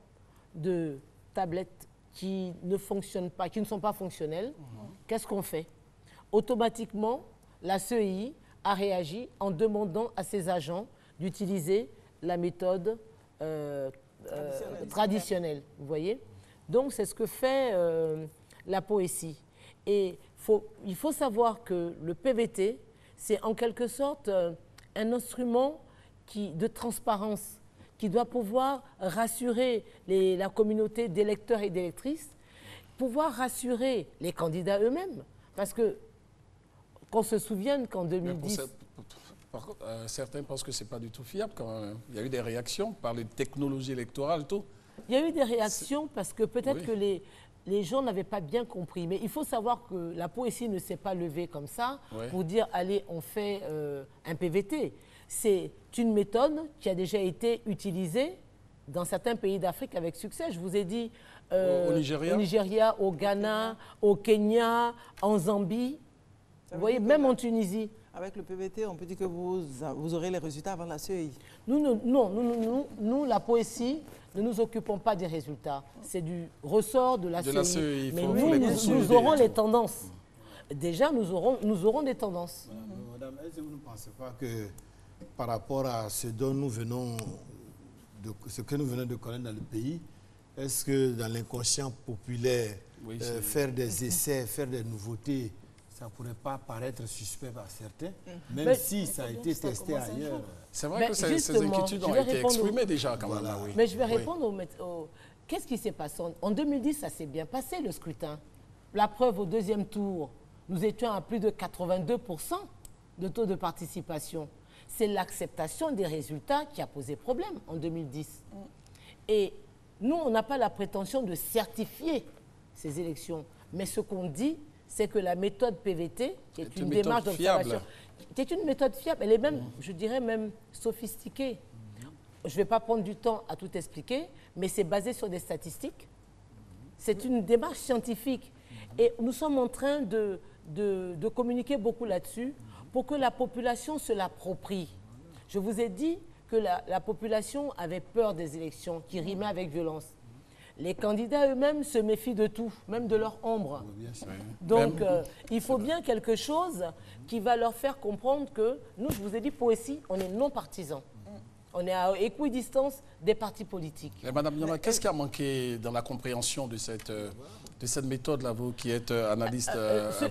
Speaker 9: de tablettes qui ne fonctionnent pas, qui ne sont pas fonctionnelles. Qu'est-ce qu'on fait? Automatiquement, la CEI a réagi en demandant à ses agents d'utiliser la méthode traditionnelle. Vous voyez? Donc, c'est ce que fait la POECI. Et il faut savoir que le PVT, c'est en quelque sorte un instrument de transparence qui doit pouvoir rassurer la communauté d'électeurs et d'électrices, pouvoir rassurer les candidats eux-mêmes. Parce que, qu'on se souvienne qu'en 2010...
Speaker 1: Par contre, certains pensent que ce n'est pas du tout fiable quand même. Il y a eu des réactions par les technologies électorales, tout.
Speaker 9: Il y a eu des réactions parce que peut-être que les gens n'avaient pas bien compris. Mais il faut savoir que la POECI ne s'est pas levée comme ça pour dire « allez, on fait un PVT ». C'est une méthode qui a déjà été utilisée dans certains pays d'Afrique avec succès. Je vous ai dit
Speaker 1: au Nigeria,
Speaker 9: au Ghana, au Kenya, en Zambie, vous voyez, même en Tunisie.
Speaker 7: Avec le PVT, on peut dire que vous aurez les résultats avant la CEI.
Speaker 9: Nous, la POECI, ne nous occupons pas des résultats. C'est du ressort de la CEI. Mais nous aurons les tendances. Déjà, nous aurons des tendances.
Speaker 4: Madame, est-ce que vous ne pensez pas que par rapport à ce dont nous venons ce que nous venons de connaître dans le pays, est-ce que dans l'inconscient populaire, faire des essais, faire des nouveautés, ça ne pourrait pas paraître suspect par certains, même si ça a été testé ailleurs?
Speaker 1: C'est vrai que ces inquiétudes ont été exprimées déjà quand même. Oui.
Speaker 9: Mais je vais répondre qu'est-ce qui s'est passé? En 2010, ça s'est bien passé le scrutin. La preuve, au deuxième tour, nous étions à plus de 82% de taux de participation. C'est l'acceptation des résultats qui a posé problème en 2010. Et nous, on n'a pas la prétention de certifier ces élections. Mais ce qu'on dit, c'est que la méthode PVT, qui est une démarche d'observation, qui est une méthode fiable, elle est même, je dirais même, sophistiquée. Je ne vais pas prendre du temps à tout expliquer, mais c'est basé sur des statistiques. C'est une démarche scientifique. Et nous sommes en train de communiquer beaucoup là-dessus pour que la population se l'approprie. Je vous ai dit que la population avait peur des élections, qui rimaient avec violence. Les candidats eux-mêmes se méfient de tout, même de leur ombre. Donc, il faut bien quelque chose qui va leur faire comprendre que nous, je vous ai dit, POECI, on est non partisans. On est à équidistance des partis politiques.
Speaker 1: Et Madame Niama, qu'est-ce qui a manqué dans la compréhension de cette méthode-là, vous qui êtes analyste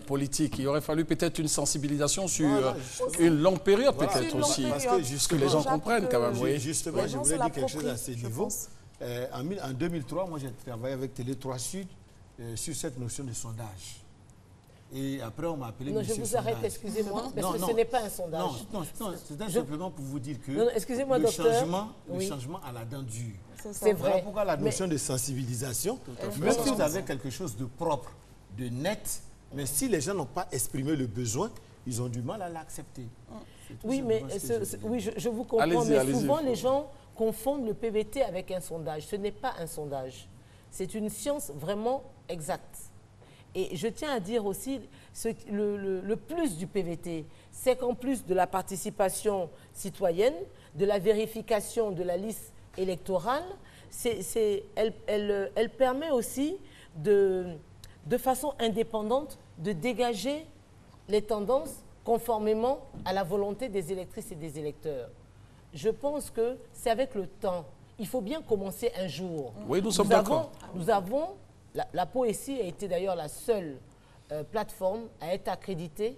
Speaker 1: politique? Il aurait fallu peut-être une sensibilisation sur une longue période, peut-être aussi, parce que les gens comprennent quand même. Oui.
Speaker 4: Justement, je voulais dire quelque chose à ce niveau. En 2003, moi, j'ai travaillé avec Télé 3 Sud sur cette notion de sondage. Et après, on m'a appelé
Speaker 9: Non, je vous arrête, excusez-moi, parce que ce n'est pas un sondage.
Speaker 4: Non, c'était simplement pour vous dire que
Speaker 9: excusez-moi,
Speaker 4: le
Speaker 9: docteur,
Speaker 4: changement à la dent dure.
Speaker 9: C'est vrai.
Speaker 4: Voilà pourquoi la notion de sensibilisation, même si vous avez quelque chose de propre, de net, mais si les gens n'ont pas exprimé le besoin, ils ont du mal à l'accepter.
Speaker 9: Oui, mais je vous comprends, mais souvent les gens confondent le PVT avec un sondage. Ce n'est pas un sondage. C'est une science vraiment exacte. Et je tiens à dire aussi, le plus du PVT, c'est qu'en plus de la participation citoyenne, de la vérification de la liste électorale, elle permet aussi de façon indépendante de dégager les tendances conformément à la volonté des électrices et des électeurs. Je pense que c'est avec le temps. Il faut bien commencer un jour.
Speaker 1: Oui, nous sommes d'accord.
Speaker 9: Nous avons la POECI a été d'ailleurs la seule plateforme à être accréditée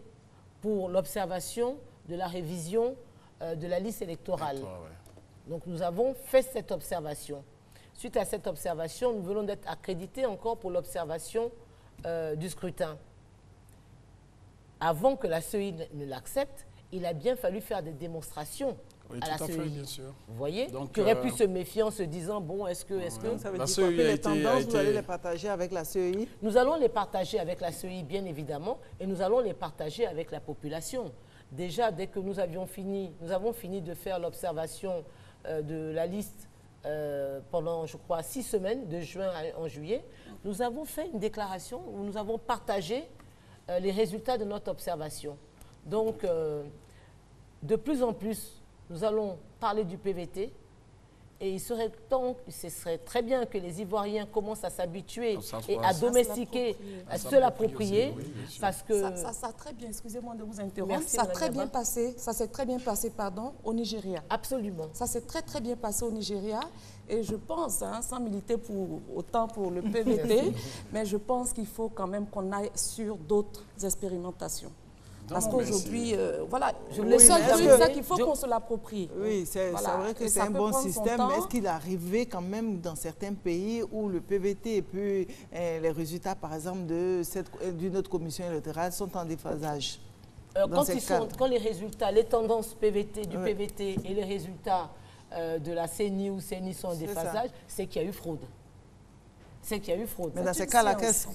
Speaker 9: pour l'observation de la révision de la liste électorale. Donc nous avons fait cette observation. Suite à cette observation, nous venons d'être accrédités encore pour l'observation du scrutin. Avant que la CEI ne l'accepte, il a bien fallu faire des démonstrations à la CEI.
Speaker 1: Bien sûr.
Speaker 9: Vous voyez, qui aurait pu se méfier en se disant, bon, est-ce que...
Speaker 7: Ça veut dire que les tendances, vous allez les partager avec la CEI?
Speaker 9: Nous allons les partager avec la CEI, bien évidemment, et nous allons les partager avec la population. Déjà, dès que nous avons fini de faire l'observation de la liste pendant, je crois, 6 semaines, de juin en juillet, nous avons fait une déclaration où nous avons partagé les résultats de notre observation. Donc, de plus en plus, nous allons parler du PVT. Et ce serait très bien que les Ivoiriens commencent à s'habituer et à domestiquer, à se l'approprier. Parce que
Speaker 3: ça a très bien, excusez-moi de vous interrompre, ça s'est très bien passé au Nigeria.
Speaker 9: Absolument.
Speaker 3: Ça s'est très bien passé au Nigeria. Et je pense, sans militer autant pour le PVT, mais je pense qu'il faut quand même qu'on aille sur d'autres expérimentations. Parce qu'aujourd'hui, voilà, le seul truc, c'est qu'il faut qu'on se l'approprie.
Speaker 7: Oui, c'est vrai que c'est un bon système, mais est-ce qu'il est arrivé quand même dans certains pays où le PVT et puis les résultats, par exemple, d'une autre commission électorale sont en déphasage?
Speaker 9: Quand les résultats, les tendances PVT, du PVT et les résultats de la CENI ou CENI sont en déphasage, c'est qu'il y a eu fraude. C'est qu'il y a eu fraude.
Speaker 7: Mais dans ces cas-là, qu'est-ce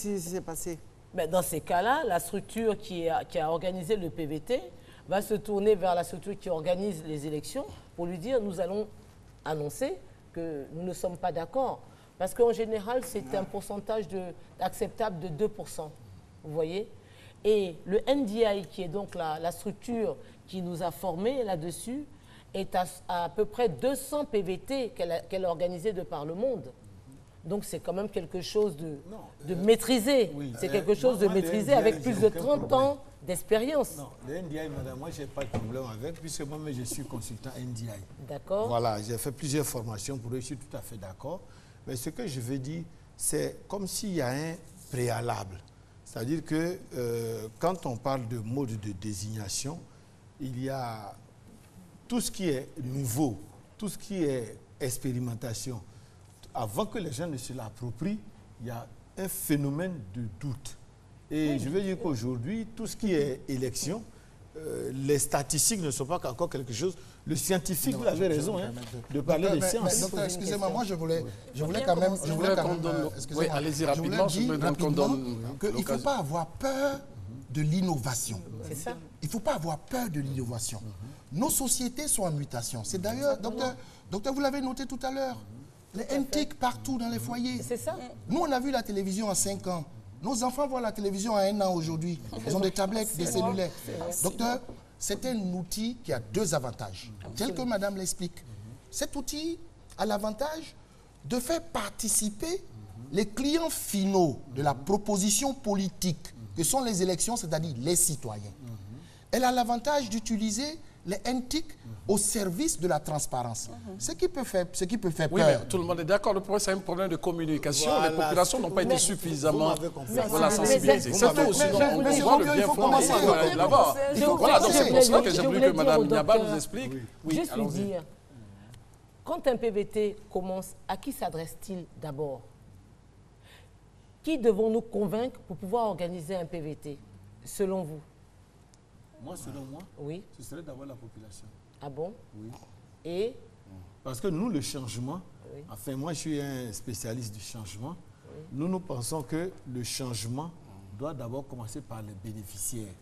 Speaker 7: qui s'est passé?
Speaker 9: Dans ces cas-là, la structure qui a organisé le PVT va se tourner vers la structure qui organise les élections pour lui dire nous allons annoncer que nous ne sommes pas d'accord. Parce qu'en général, c'est un pourcentage acceptable de 2%. Vous voyez? Et le NDI, qui est donc la structure qui nous a formés là-dessus, est à peu près 200 PVT qu'elle a organisés de par le monde. Donc c'est quand même quelque chose de maîtrisé. Oui, c'est quelque chose de maîtrisé avec plus de 30 ans d'expérience.
Speaker 4: Non, le NDI, madame, moi je n'ai pas de problème avec, puisque moi-même je suis consultant NDI.
Speaker 9: D'accord.
Speaker 4: Voilà, j'ai fait plusieurs formations pour eux, je suis tout à fait d'accord. Mais ce que je veux dire, c'est comme s'il y a un préalable. C'est-à-dire que quand on parle de mode de désignation, il y a tout ce qui est nouveau, tout ce qui est expérimentation. Avant que les gens ne se l'approprient, il y a un phénomène de doute. Et je veux dire qu'aujourd'hui, tout ce qui est élection, les statistiques ne sont pas encore quelque chose. Le scientifique, vous avez raison, de parler des sciences.
Speaker 6: Docteur, excusez-moi, moi je voulais quand même...
Speaker 1: Oui, allez-y rapidement, je voulais dire qu'on donne
Speaker 6: qu'il ne faut pas avoir peur de l'innovation.
Speaker 9: C'est ça.
Speaker 6: Il ne faut pas avoir peur de l'innovation. Nos sociétés sont en mutation. C'est d'ailleurs, docteur, vous l'avez noté tout à l'heure, les NTIC partout dans les foyers.
Speaker 9: C'est ça.
Speaker 6: Nous, on a vu la télévision à 5 ans. Nos enfants voient la télévision à 1 an aujourd'hui. Ils ont des tablettes, des cellulaires. Docteur, c'est un outil qui a 2 avantages, tel que madame l'explique. Cet outil a l'avantage de faire participer les clients finaux de la proposition politique, que sont les élections, c'est-à-dire les citoyens. Elle a l'avantage d'utiliser les NTIC au service de la transparence. Ce qui peut faire peur.
Speaker 1: Mais tout le monde est d'accord. Le problème, c'est un problème de communication. Voilà, les populations n'ont pas été suffisamment sensibilisées. C'est tout. Sinon, on voit le bien fondé là-bas. Voilà, donc c'est pour cela que j'ai voulu que Mme Niaba nous explique.
Speaker 9: Juste lui dire, quand un PVT commence, à qui s'adresse-t-il d'abord? Qui devons-nous convaincre pour pouvoir organiser un PVT, selon vous?
Speaker 4: Moi, selon moi, ce serait d'abord la population.
Speaker 9: Ah bon?
Speaker 4: Oui.
Speaker 9: Et?
Speaker 4: Parce que nous, le changement, enfin, moi, je suis un spécialiste du changement. Nous pensons que le changement doit d'abord commencer par les bénéficiaires.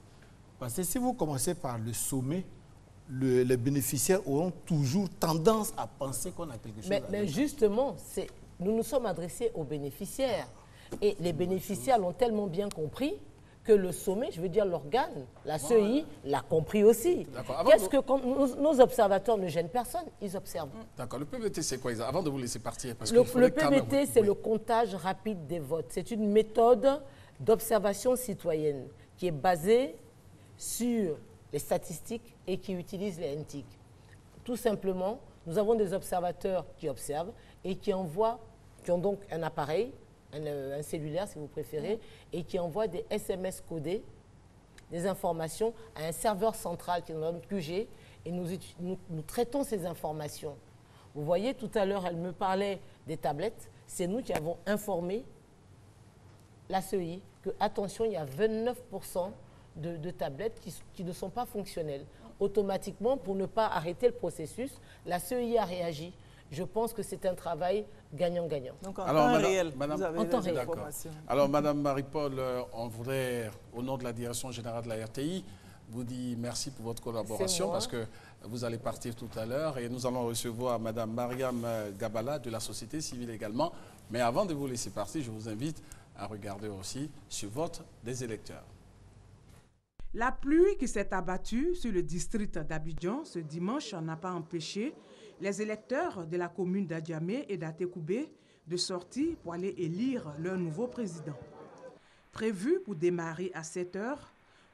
Speaker 4: Parce que si vous commencez par le sommet, les bénéficiaires auront toujours tendance à penser qu'on a quelque chose à
Speaker 9: mais justement, nous nous sommes adressés aux bénéficiaires. Et les bénéficiaires l'ont tellement bien compris que le sommet, je veux dire l'organe, la CEI, l'a compris aussi. Qu'est-ce que quand nos observateurs ne gênent personne, ils observent.
Speaker 1: D'accord. Le PVT, c'est quoi? Avant de vous laisser partir. Parce
Speaker 9: le PVT, c'est le comptage rapide des votes. C'est une méthode d'observation citoyenne qui est basée sur les statistiques et qui utilise les NTIC. Tout simplement, nous avons des observateurs qui observent et qui ont donc un appareil, un cellulaire si vous préférez, et qui envoie des SMS codés, des informations à un serveur central qui est dans notre QG, et nous traitons ces informations. Vous voyez, tout à l'heure, elle me parlait des tablettes. C'est nous qui avons informé la CEI que, attention, il y a 29% de tablettes qui ne sont pas fonctionnelles. Automatiquement, pour ne pas arrêter le processus, la CEI a réagi. Je pense que c'est un travail gagnant-gagnant.
Speaker 7: Donc en temps réel,
Speaker 9: vous avez des
Speaker 7: informations.
Speaker 1: Alors, Madame Marie-Paul, on voudrait, au nom de la Direction Générale de la RTI, vous dire merci pour votre collaboration parce que Vous allez partir tout à l'heure et nous allons recevoir Mme Mariam Gabala de la société civile également. Mais avant de vous laisser partir, je vous invite à regarder aussi ce vote des électeurs.
Speaker 8: La pluie qui s'est abattue sur le district d'Abidjan ce dimanche n'a pas empêché les électeurs de la commune d'Adjamé et d'Atekoubé de sortir pour aller élire leur nouveau président. Prévu pour démarrer à 7 h,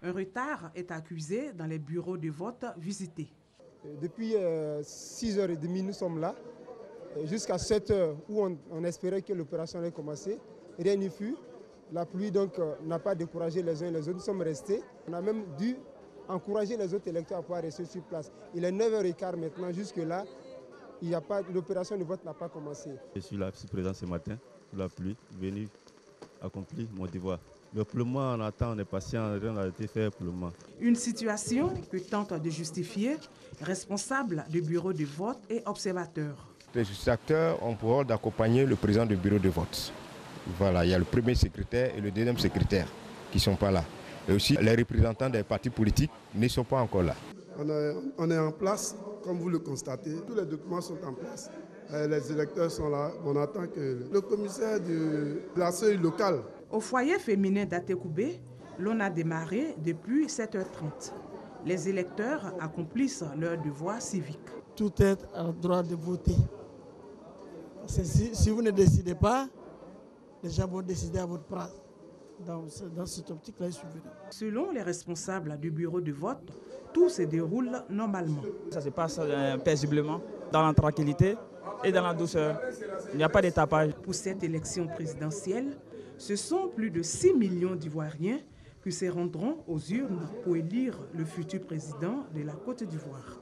Speaker 8: un retard est accusé dans les bureaux de vote visités.
Speaker 10: Depuis 6h30, nous sommes là, jusqu'à 7 h où on espérait que l'opération allait commencer. Rien n'y fut. La pluie donc n'a pas découragé les uns et les autres. Nous sommes restés. On a même dû encourager les autres électeurs à pouvoir rester sur place. Il est 9h15 maintenant. Jusque-là, l'opération de vote n'a pas commencé.
Speaker 11: Je suis là, présent ce matin, sous la pluie, venu accomplir mon devoir. Mais pour le moment, on attend, on est patient, rien n'a été fait pour le moment.
Speaker 8: Une situation que tente de justifier responsables du bureau de vote et observateurs.
Speaker 13: Les acteurs ont pour rôle d'accompagner le président du bureau de vote. Voilà, il y a le premier secrétaire et le deuxième secrétaire qui ne sont pas là. Et aussi, les représentants des partis politiques ne sont pas encore là.
Speaker 14: On est en place, comme vous le constatez. Tous les documents sont en place. Les électeurs sont là. On attend que le commissaire de la seuil locale.
Speaker 8: Au foyer féminin d'Atekoubé, l'on a démarré depuis 7h30. Les électeurs accomplissent leur devoir civique.
Speaker 32: Tout est en droit de voter. Si vous ne décidez pas, les gens vont décider à votre place. Dans cette optique-là, il suffit.
Speaker 8: Selon les responsables du bureau de vote, tout se déroule normalement.
Speaker 15: Ça se passe paisiblement, dans la tranquillité et dans la douceur. Il n'y a pas d'étapage.
Speaker 8: Pour cette élection présidentielle, ce sont plus de 6 millions d'Ivoiriens qui se rendront aux urnes pour élire le futur président de la Côte d'Ivoire.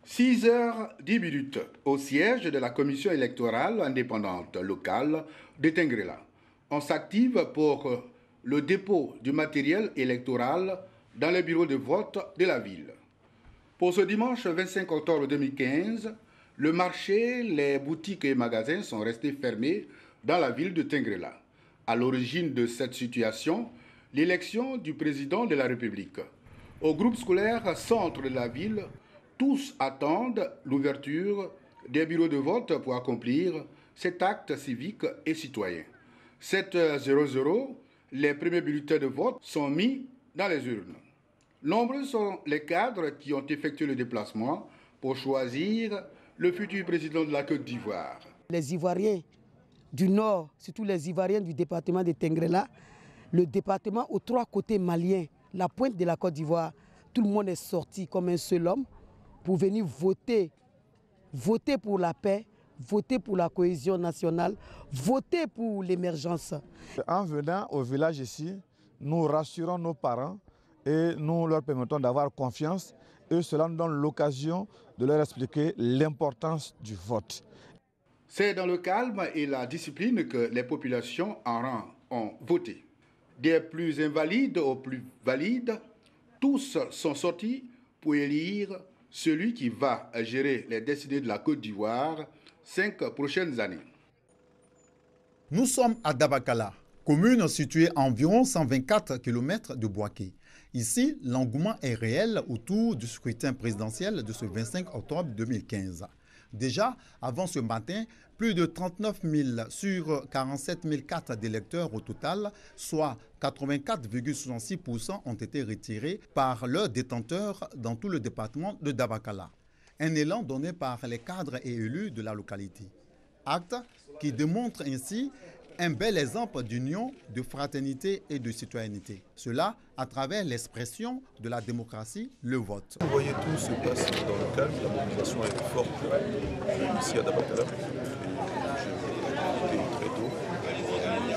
Speaker 15: 6h10 au siège de la commission électorale indépendante locale de Tengrela. On s'active pour le dépôt du matériel électoral dans les bureaux de vote de la ville. Pour ce dimanche 25 octobre 2015, le marché, les boutiques et magasins sont restés fermés dans la ville de Tengrela. À l'origine de cette situation, l'élection du président de la République. Au groupe scolaire centre de la ville, tous attendent l'ouverture des bureaux de vote pour accomplir cet acte civique et citoyen. 7h00, les premiers bulletins de vote sont mis dans les urnes. Nombreux sont les cadres qui ont effectué le déplacement pour choisir le futur président de la Côte d'Ivoire.
Speaker 16: Les Ivoiriens du Nord, surtout les Ivoiriens du département de Tengrela, le département aux trois côtés maliens, la pointe de la Côte d'Ivoire, tout le monde est sorti comme un seul homme pour venir voter. Voter pour la paix, voter pour la cohésion nationale, voter pour l'émergence.
Speaker 17: En venant au village ici, nous rassurons nos parents et nous leur permettons d'avoir confiance et cela nous donne l'occasion de leur expliquer l'importance du vote.
Speaker 15: C'est dans le calme et la discipline que les populations en rang ont voté. Des plus invalides aux plus valides, tous sont sortis pour élire celui qui va gérer les destinées de la Côte d'Ivoire 5 prochaines années.
Speaker 12: Nous sommes à Dabakala, commune située à environ 124 km de Bouaké. Ici, l'engouement est réel autour du scrutin présidentiel de ce 25 octobre 2015. Déjà, avant ce matin, plus de 39 000 sur 47 000 cartes d'électeurs au total, soit 84,66% ont été retirées par leurs détenteurs dans tout le département de Dabakala. Un élan donné par les cadres et élus de la localité. Acte qui démontre ainsi un bel exemple d'union, de fraternité et de citoyenneté. Cela à travers l'expression de la démocratie, le vote.
Speaker 18: Vous voyez, tout se passe dans le calme, la mobilisation est forte ici à Dabakala. J'ai été très tôt pour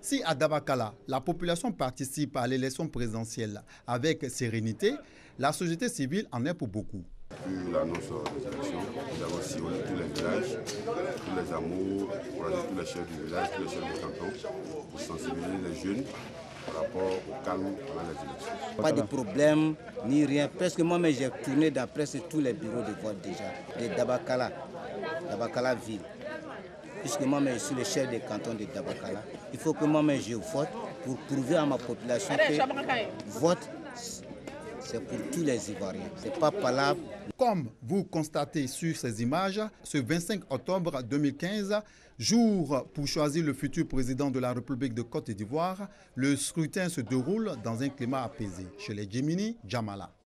Speaker 12: Si à Dabakala, la population participe à l'élection présidentielle avec sérénité, la société civile en est pour beaucoup.
Speaker 18: Depuis l'annonce des élections, nous avons sillonné tous les villages, tous les hameaux, tous les chefs du village, tous les chefs du canton, pour sensibiliser les jeunes par rapport au calme pendant les élections.
Speaker 19: Pas de problème, ni rien. Presque moi-même, j'ai tourné dans presque tous les bureaux de vote déjà, de Dabakala ville. Puisque moi-même, je suis le chef des cantons de Dabakala. Il faut que moi-même, je vote pour prouver à ma population que vote, c'est pour tous les Ivoiriens. C'est pas palable.
Speaker 12: Comme vous constatez sur ces images, ce 25 octobre 2015, jour pour choisir le futur président de la République de Côte d'Ivoire, le scrutin se déroule dans un climat apaisé. Chez les Djemini, Djamala.